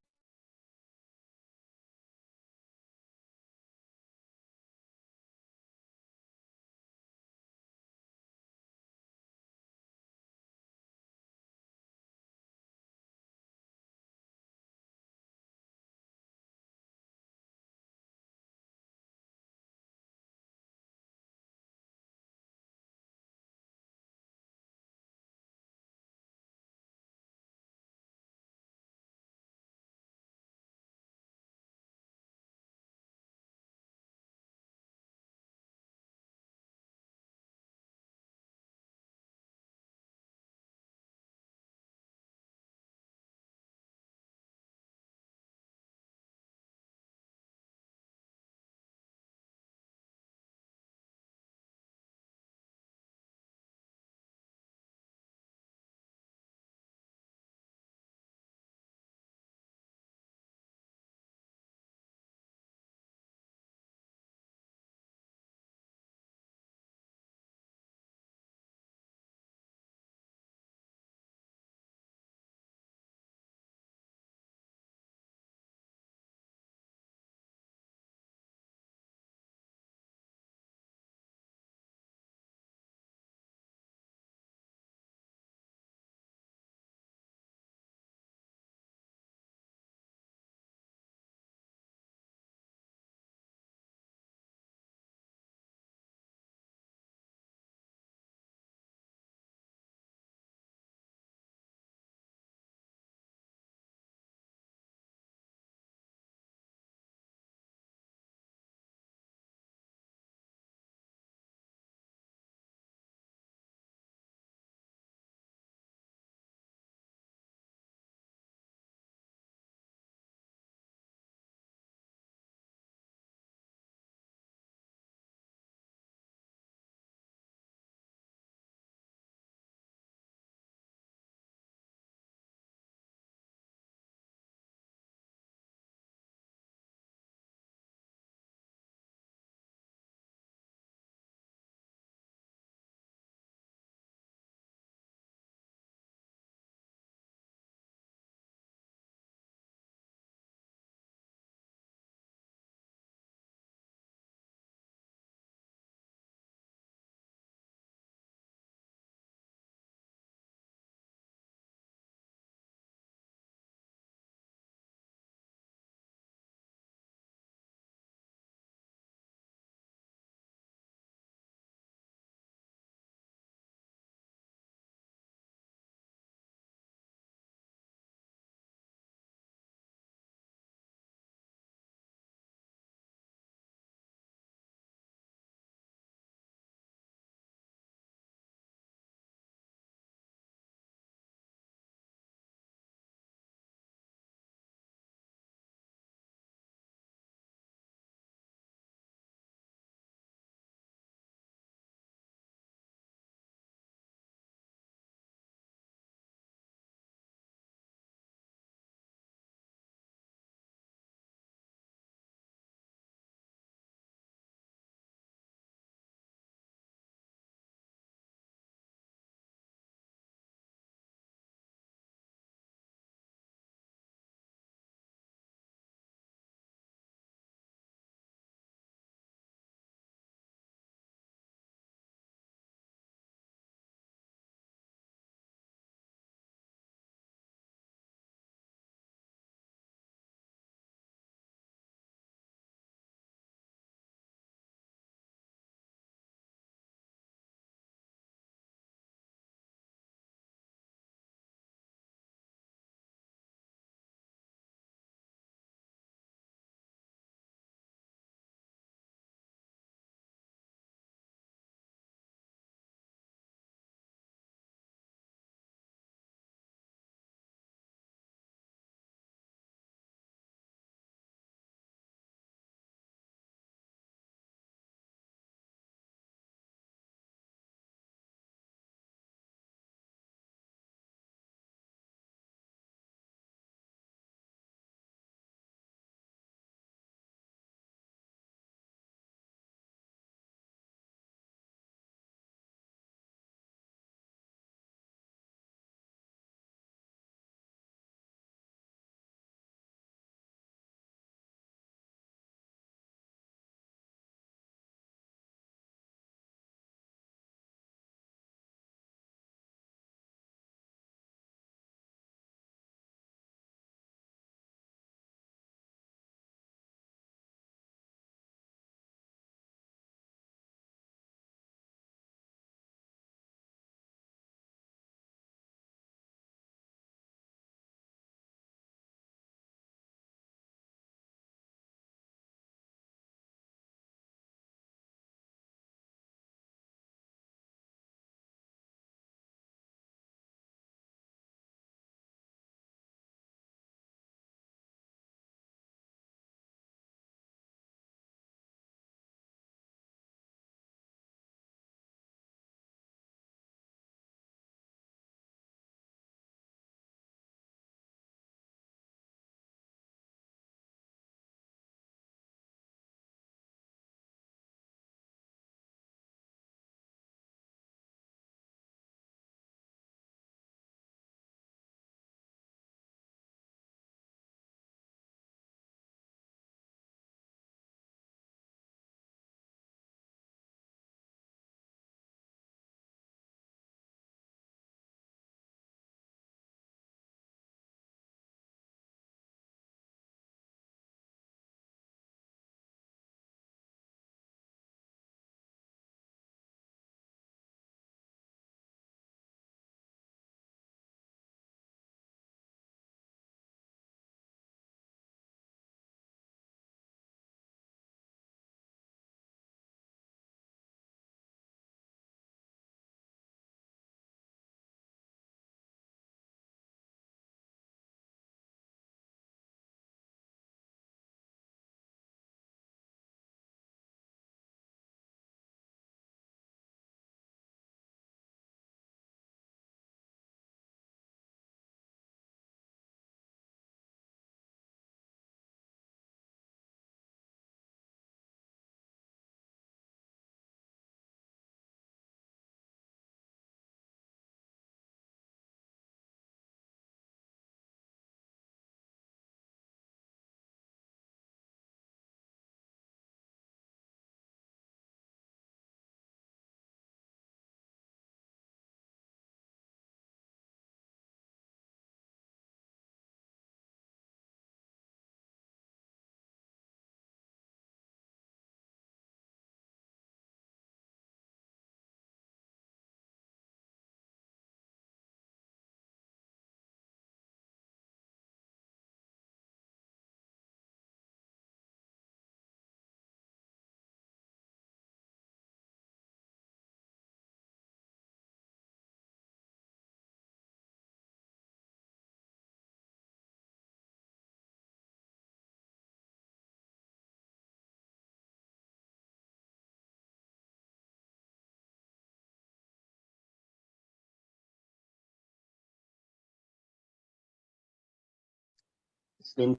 एक्सप्लेन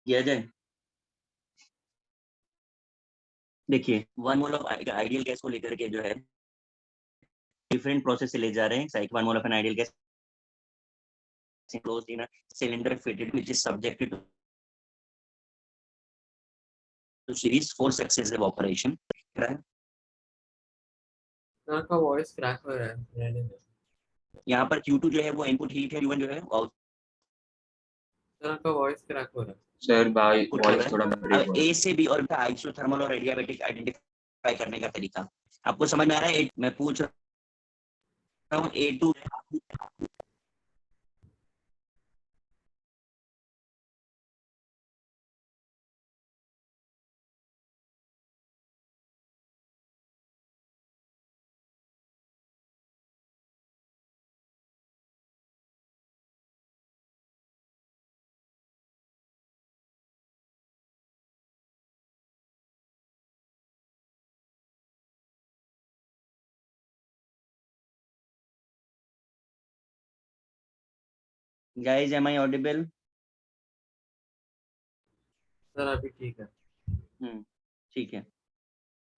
किया जाए। देखिए 1 मोल ऑफ आइडियल गैस को लेकर के जो है डिफरेंट प्रोसेस से ले जा रहे हैं। Cycle 1 mole of an ideal gas closed in a cylinder fitted which is subjected to series 4 successive operation। Sir का वॉइस क्रैक हो रहा है रहने दो। यहाँ पर Q2 जो है वो इनपुट हीट है, Q1 जो है आउटपुट सर का वॉइस क्रैक हो रहा है। सर भाई हो वॉइस रहा थोड़ा है। ब्रेक अब हो रहा है। A से B और आइसोथर्मल और एडियाबैटिक आइडेंटिफाई करने का तरीका आपको समझ में आ रहा है? मैं पूछ रहा हूँ A2 guys am I audible? Sir अभी ठीक है। ठीक है।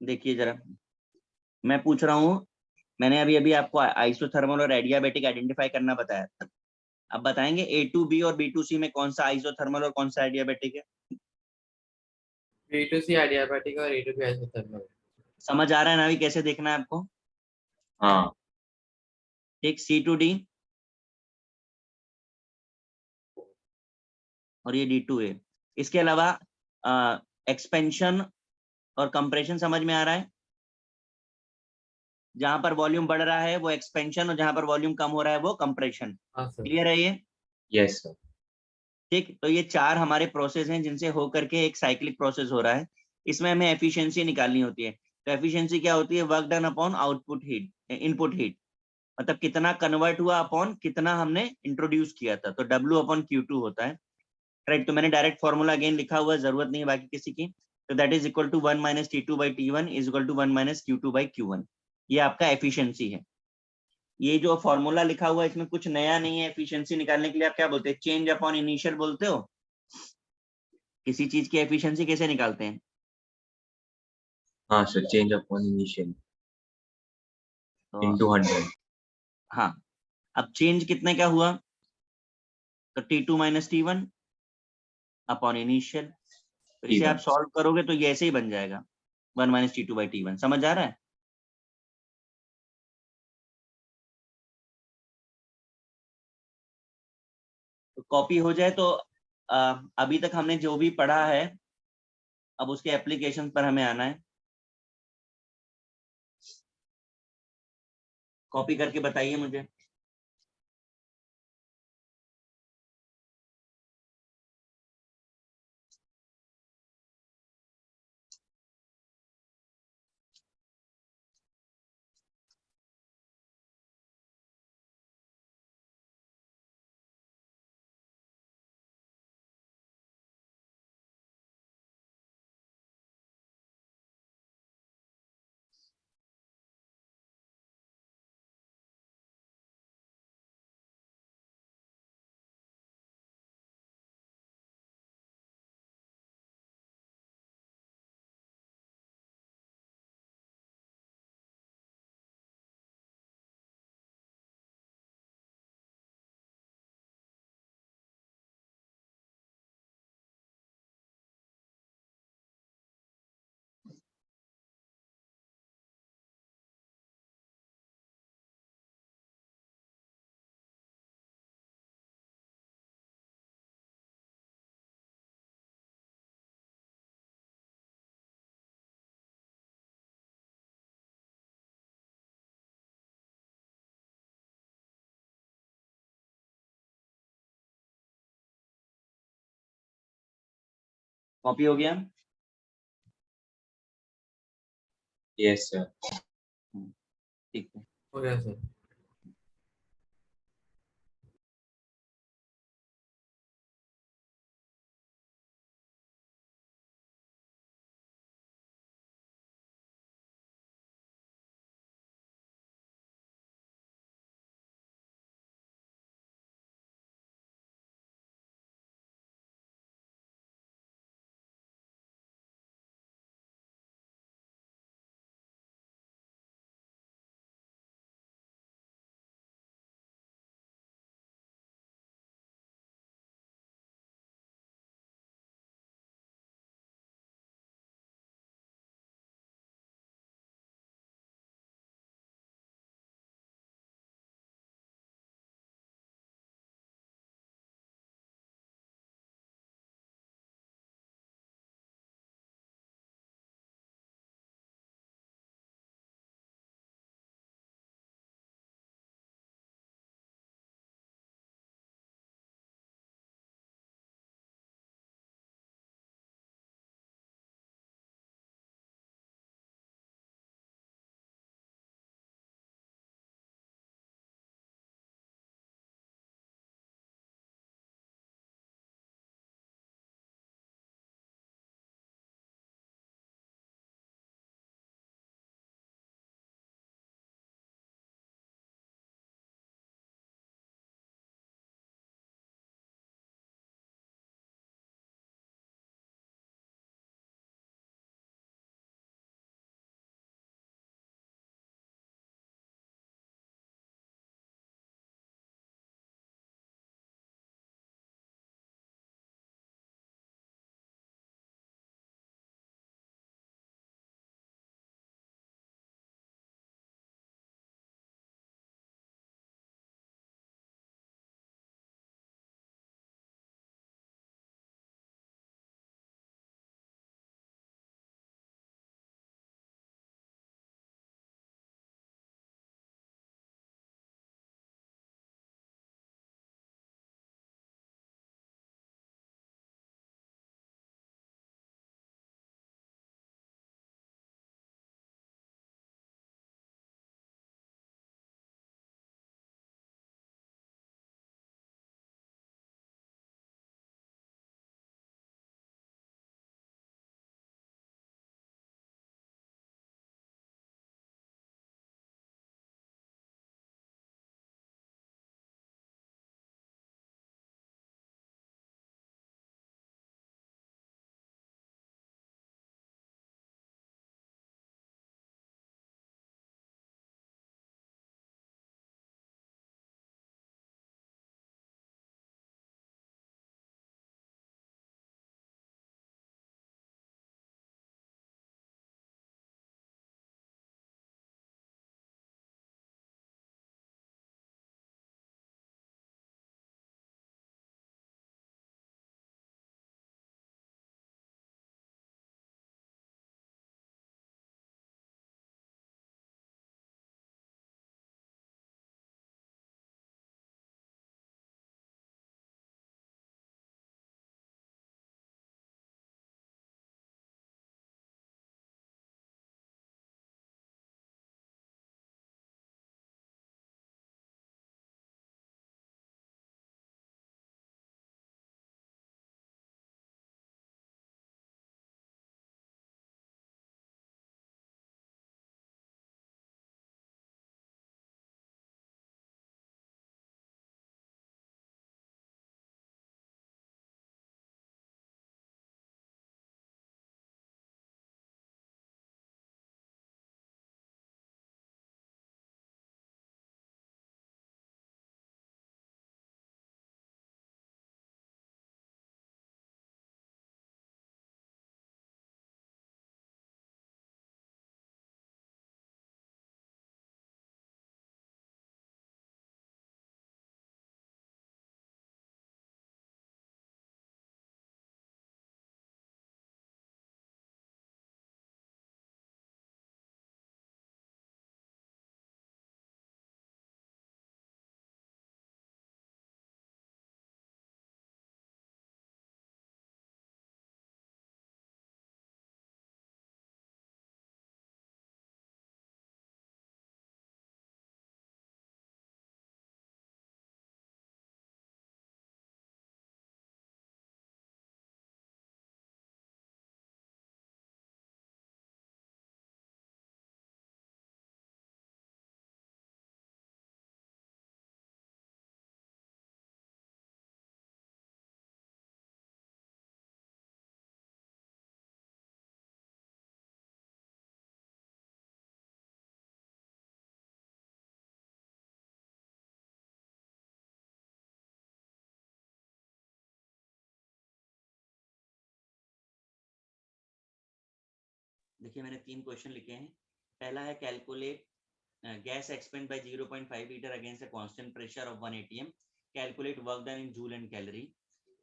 देखिए जरा मैं पूछ रहा हूँ, मैंने अभी अभी आपको आइसोथर्मल और एडियाबैटिक आइडेंटिफाई करना बताया था। अब बताएंगे A2B और B2C में कौन सा आइसोथर्मल और कौन सा एडियाबैटिक है? B2C एडियाबैटिक और A2B आइसोथर्मल। समझ आ रहा है ना अभी कैसे देखना है आपको? हाँ ठीक, C2D और ये D2A। इसके अलावा एक्सपेंशन और कंप्रेशन समझ में आ रहा है? जहां पर वॉल्यूम बढ़ रहा है वो एक्सपेंशन और जहां पर वॉल्यूम कम हो रहा है वो कंप्रेशन। हाँ सर। क्लियर है ये? Yes sir. ठीक, तो ये 4 हमारे प्रोसेस हैं जिनसे हो करके एक साइक्लिक प्रोसेस हो रहा है। इसमें हमें एफिशिएंसी निकालनी होती है। तो एफिशिएंसी क्या होती है? Work done upon output heat, input heat, मतलब कितना कन्वर्ट हुआ अपॉन कितना हमने इंट्रोड्यूस किया था। तो W अपॉन Q2 होता है। राइट, तो मैंने डायरेक्ट फॉर्मूला अगेन लिखा हुआ है, जरूरत नहीं है बाकी किसी की। तो that is equal to 1 minus T2 by T1 is equal to 1 minus Q2 by Q1। ये आपका एफिशिएंसी है। ये जो फॉर्मूला लिखा हुआ है इसमें कुछ नया नहीं है। एफिशिएंसी निकालने के लिए आप क्या बोलते हैं? चेंज अपॉन इनिशियल बोलते हो। किसी चीज की एफिशिएंसी कैसे निकालते हैं? हाँ सर, चेंज अपॉन इनिशियल तो इनटू 100। हाँ, अब चेंज कितने का हुआ? तो T2 minus T1 upon initial. तो इसे आप T1। सॉल्व करोगे तो ये ऐसे ही बन जाएगा 1 माइनस T2 बाई T1। समझ आ रहा है? तो कॉपी हो जाए तो अभी तक हमने जो भी पढ़ा है अब उसके एप्लीकेशन पर हमें आना है। कॉपी करके बताइए मुझे। कॉपी हो गया? Yes sir. ठीक है। हो गया सर। देखिए मैंने 3 क्वेश्चन लिखे हैं। पहला है calculate gas expand by 0.5 liter against a constant pressure of 1 atm, calculate work done in joule and calorie.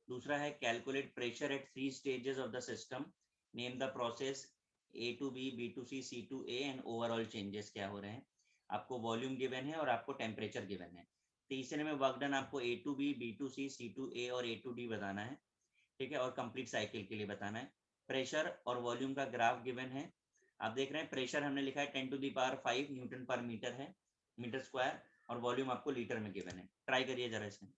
दूसरा है calculate pressure at 3 stages of the system, name the process A to B, B to C, C to A and overall changes क्या हो रहे हैं। आपको volume given है और आपको टेम्परेचर गिवन है। तीसरे में वर्क डन आपको A to B, B to C, C to A और A to D बताना है, ठीक है, और कंप्लीट साइकिल के लिए बताना है। प्रेशर और वॉल्यूम का ग्राफ गिवन है। आप देख रहे हैं प्रेशर हमने लिखा है 10⁵ न्यूटन पर मीटर है, मीटर स्क्वायर, और वॉल्यूम आपको लीटर में गिवन है। ट्राई करिए जरा इसे।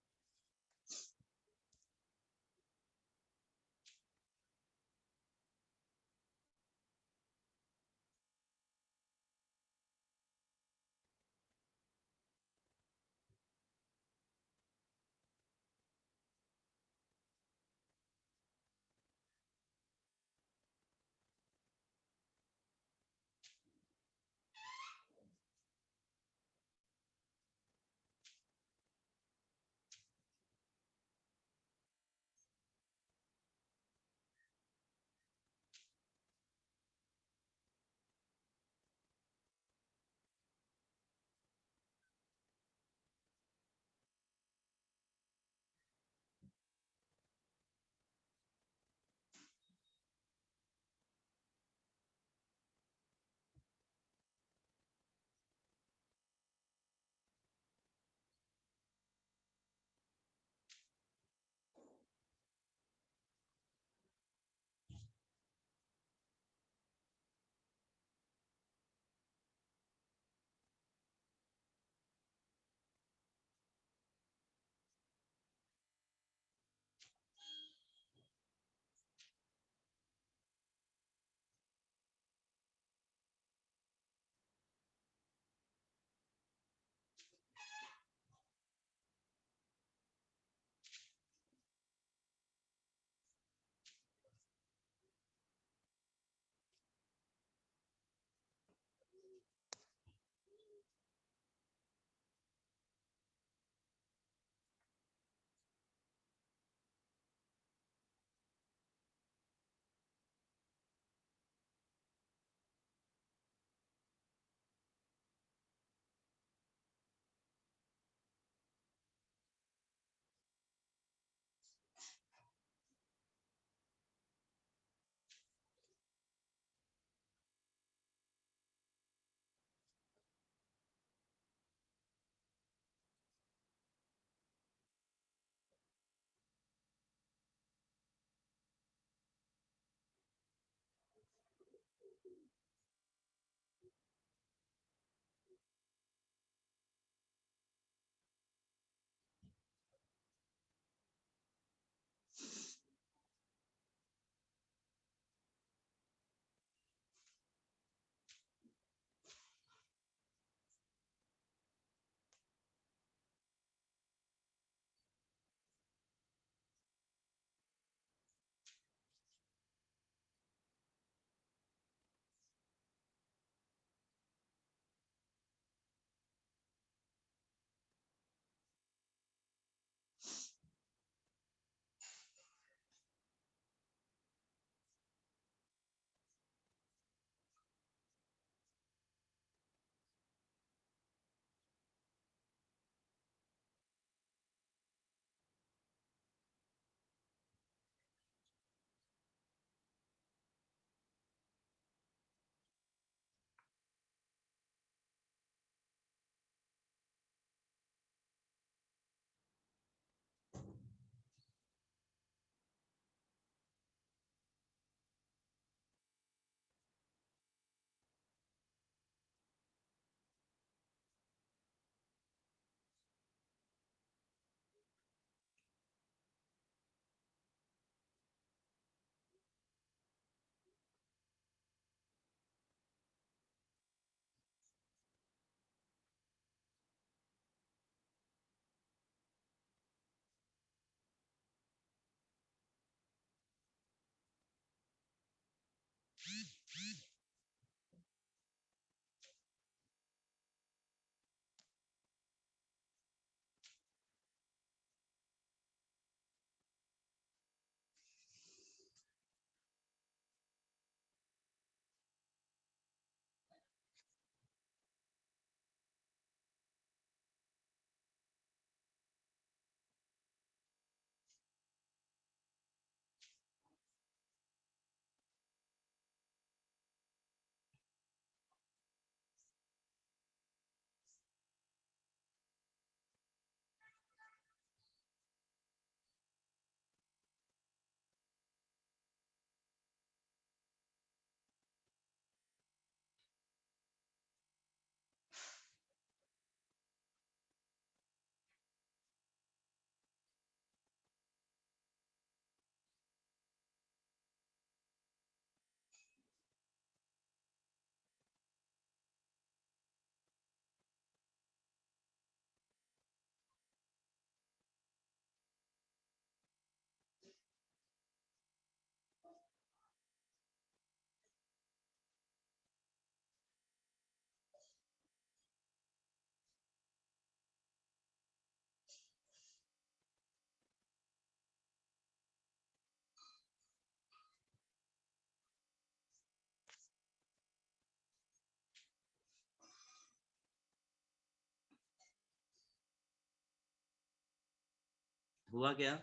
हुआ क्या?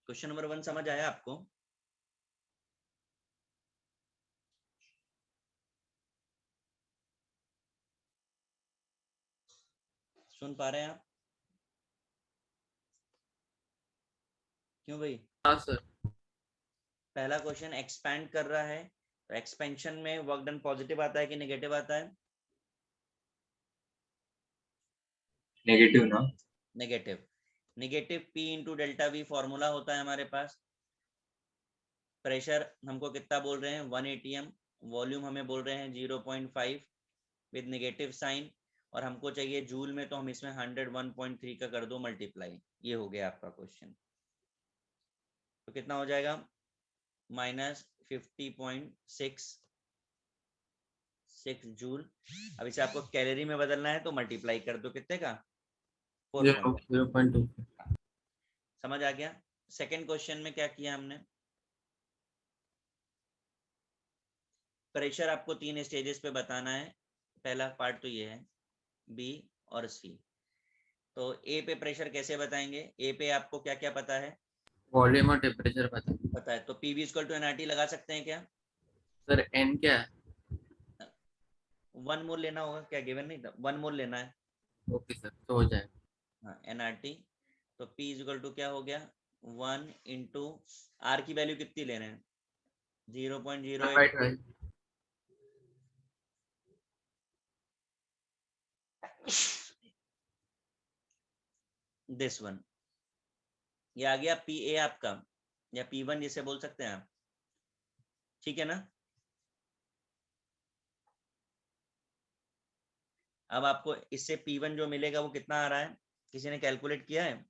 क्वेश्चन नंबर 1 समझ आया आपको? सुन पा रहे हैं आप? क्यों भाई? हाँ सर। पहला क्वेश्चन एक्सपैंड कर रहा है, तो एक्सपेंशन में वर्क डन पॉजिटिव आता है कि नेगेटिव आता है? नेगेटिव ना? Negative. Negative P into delta V formula होता है हमारे पास। प्रेशर हमको कितना बोल रहे हैं? 1 atm। वॉल्यूम हमें बोल रहे हैं 0.5 विद नेगेटिव साइन, और हमको चाहिए जूल में, तो हम इसमें 101.3 का कर दो मल्टीप्लाई। ये हो गया आपका क्वेश्चन। तो कितना हो जाएगा? -50.66 जूल। अब इसे आपको कैलोरी में बदलना है, तो मल्टीप्लाई कर दो कितने का? 4.1। 0.2। समझ आ गया? सेकेंड क्वेश्चन में क्या किया हमने? प्रेशर आपको 3 स्टेजेस पे बताना है। पहला पार्ट तो ये है, बी और सी। तो ए पे प्रेशर कैसे बताएंगे? ए पे आपको क्या क्या पता है? वॉल्यूम और टेम्परेचर पता है, तो पीवी इक्वल टू एनआरटी लगा सकते हैं क्या? सर एन क्या है? 1 मोल लेना होगा क्या? गिवन नहीं था, 1 मोल लेना है। ओके सर, तो हो जाएगा। हाँ, एनआरटी। तो पी इक्वल टू क्या हो गया? 1 इंटू आर की वैल्यू कितनी ले रहे हैं? 0.08। दिस वन, ये आ गया पी ए आपका, या P1 जिसे बोल सकते हैं आप। ठीक है ना? अब आपको इससे P1 जो मिलेगा वो कितना आ रहा है? किसी ने कैलकुलेट किया है?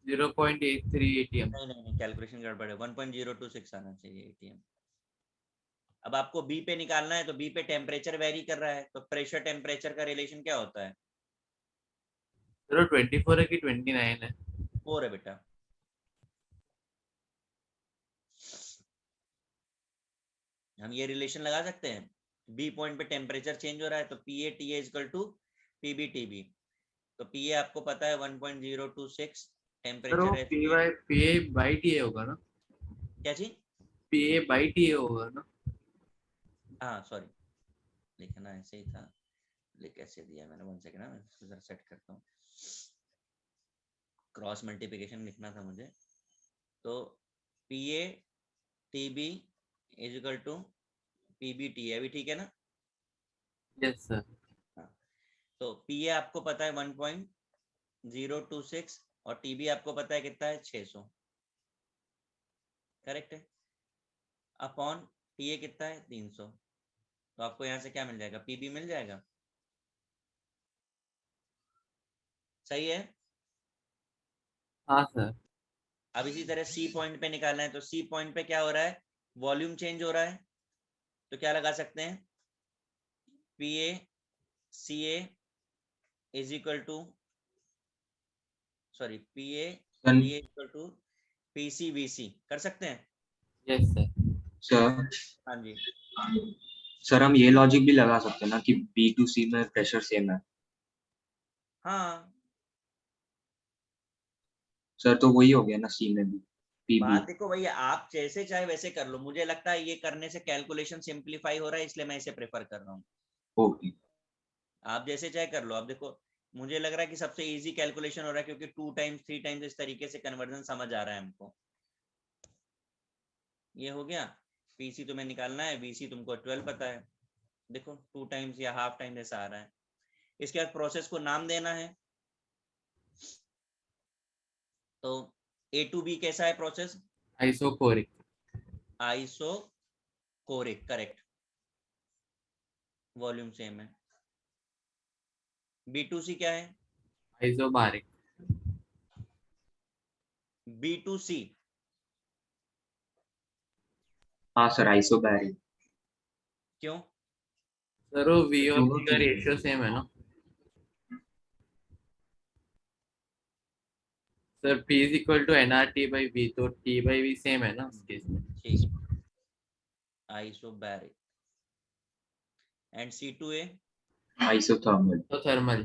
0.83 atm। नहीं, कैलकुलेशन गड़बड़ है। 1.026 आना चाहिए एटीएम। अब आपको बी पे निकालना है, तो बी पे टेम्परेचर वेरी कर रहा है, तो प्रेशर टेम्परेचर का रिलेशन क्या होता है? 24 है कि 29 है? 4 है बेटा। हम ये रिलेशन लगा सकते हैं, बी पॉइंट पे टेम्परेचर चेंज हो रहा है, तो P A T A equal to P B T B. तो पी ए आपको पता है 1.026, सर वो टेम्परेचर है P Y P A by T A होगा ना? क्या चीज? P A by T A होगा ना? हाँ सॉरी, लिखना ऐसे ही था, लिख कैसे दिया मैंने? 1 सेकेंड, मैं जरा सेट करता हूँ। क्रॉस मल्टीप्लिकेशन लिखना था मुझे। तो P A T B is equal to P B T, अभी ठीक है ना? Yes sir. हाँ, तो पी ए आपको पता है 1.026, और टी बी आपको पता है कितना है? 600। करेक्ट है। अपॉन टी ए कितना है? 300। तो आपको यहाँ से क्या मिल जाएगा? पी बी मिल जाएगा। सही है। हाँ सर। अब इसी तरह सी पॉइंट पे निकालना है, तो सी पॉइंट पे क्या हो रहा है? वॉल्यूम चेंज हो रहा है, तो क्या लगा सकते हैं? P A C A is equal to, sorry, P A T A equal to P C V C कर सकते हैं। Yes sir. सर हाँ जी। सर हम ये लॉजिक भी लगा सकते हैं ना कि बी टू सी में प्रेशर सेम है। हाँ, सर तो वही हो गया ना सी में भी, पी बी। बात देखो भैया, आप जैसे चाहे वैसे कर लो। मुझे लगता है ये करने से कैलकुलेशन सिंप्लीफाई हो रहा है, इसलिए मैं इसे प्रेफर कर रहा हूँ। ओके। आप जैसे चाहे कर लो। अब देखो, मुझे लग रहा है कि सबसे इजी कैलकुलेशन हो रहा है, क्योंकि 2 टाइम्स 3 टाइम्स इस तरीके से कन्वर्जन समझ आ रहा है हमको। ये हो गया। पीसी तुम्हें निकालना है, बीसी तुमको 12 पता है। देखो 2 टाइम्स या हाफ टाइम ऐसा आ रहा है। इसके बाद प्रोसेस को नाम देना है। तो ए टू बी कैसा है process? Isochoric. Isochoric, correct. Volume same है। बी टू सी क्या है? आइसोबारिक। बी टू सी हाँ सर, आइसोबैरिक। क्यों? सर वो वी और दोनों सी का ठीक है। रेशियो सेम है ना? Sir P is equal to N R T by V, तो टी बाई वी सेम है ना उस केस में? ठीक, आइसोबैरिक। And C2A, isothermal. तो थर्मल।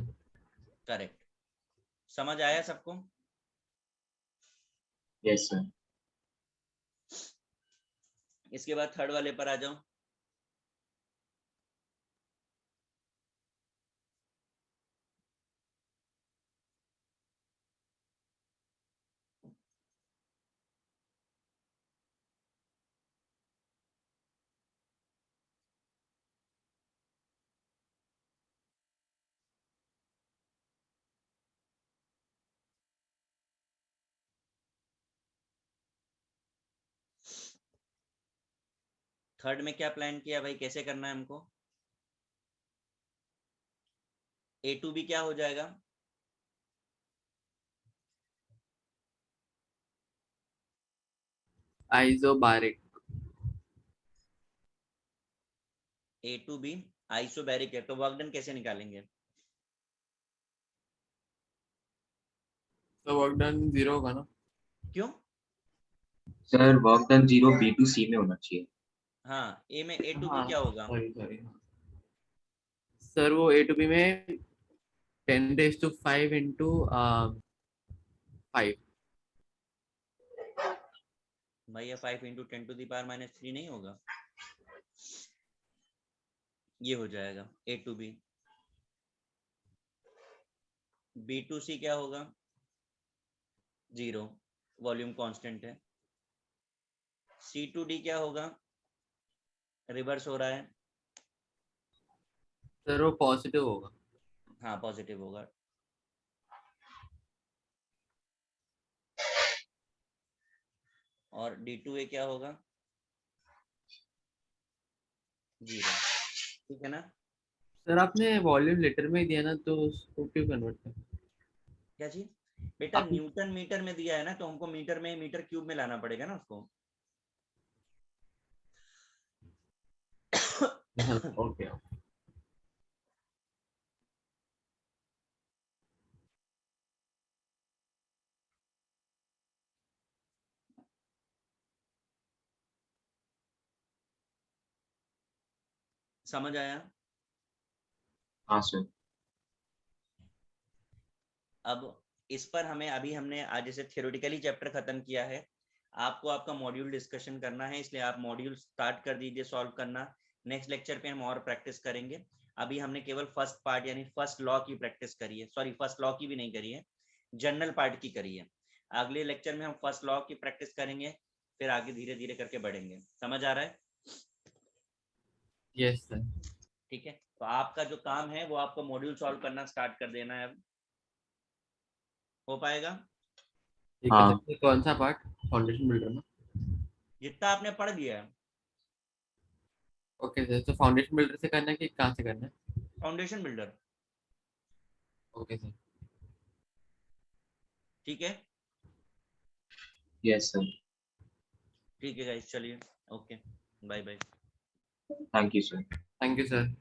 करेक्ट। समझ आया सबको? Yes sir. इसके बाद थर्ड वाले पर आ जाओ। थर्ड में क्या प्लान किया भाई, कैसे करना है हमको? ए टू बी क्या हो जाएगा? Isobaric. A to B isobaric है, तो वर्क डन कैसे निकालेंगे? तो वर्क डन 0 होगा ना? क्यों? सर वर्क डन 0 B2C में होना चाहिए। हाँ, ए में ए टू बी हाँ क्या होगा? Sorry sorry. सर वो ए टू बी में 10⁵ इंटू 5। भैया 5 इंटू 10⁻³ नहीं होगा? ये हो जाएगा ए टू बी। बी टू सी क्या होगा? 0, वॉल्यूम कांस्टेंट है। सी टू डी क्या होगा? रिवर्स हो रहा है। सर वो पॉजिटिव होगा। हाँ पॉजिटिव होगा। और डी टू ए क्या होगा? 0, ठीक है ना? सर आपने वॉल्यूम लीटर में ही दिया ना, तो उसको क्यों कन्वर्ट कर? क्या चीज? बेटा आप न्यूटन मीटर में दिया है ना, तो हमको मीटर में मीटर क्यूब में लाना पड़ेगा ना उसको। ओके। समझ आया? हाँ सर। अब इस पर हमें अभी हमने आज जैसे थियोरेटिकली चैप्टर खत्म किया है, आपको आपका मॉड्यूल डिस्कशन करना है, इसलिए आप मॉड्यूल स्टार्ट कर दीजिए सॉल्व करना। नेक्स्ट लेक्चर पे हम और प्रैक्टिस करेंगे। अभी हमने केवल फर्स्ट पार्ट यानी फर्स्ट लॉ की प्रैक्टिस करी है, सॉरी फर्स्ट लॉ की भी नहीं करी है, जनरल पार्ट की करी है। अगले लेक्चर में हम फर्स्ट लॉ की प्रैक्टिस करेंगे, फिर आगे धीरे धीरे करके बढ़ेंगे। समझ आ रहा है? Yes sir. ठीक है, तो आपका जो काम है वो आपको मॉड्यूल सॉल्व करना स्टार्ट कर देना है। अब हो पाएगा? ठीक है हाँ सर। कौन सा पार्ट? फाउंडेशन बिल्डर ना? जितना आपने पढ़ लिया है। ओके सर, तो फाउंडेशन बिल्डर से करना है कि कहाँ से करना है? Foundation builder. Okay sir. ठीक है। Yes sir. ठीक है गाइस, चलिए, okay, bye bye. Thank you sir. Thank you sir.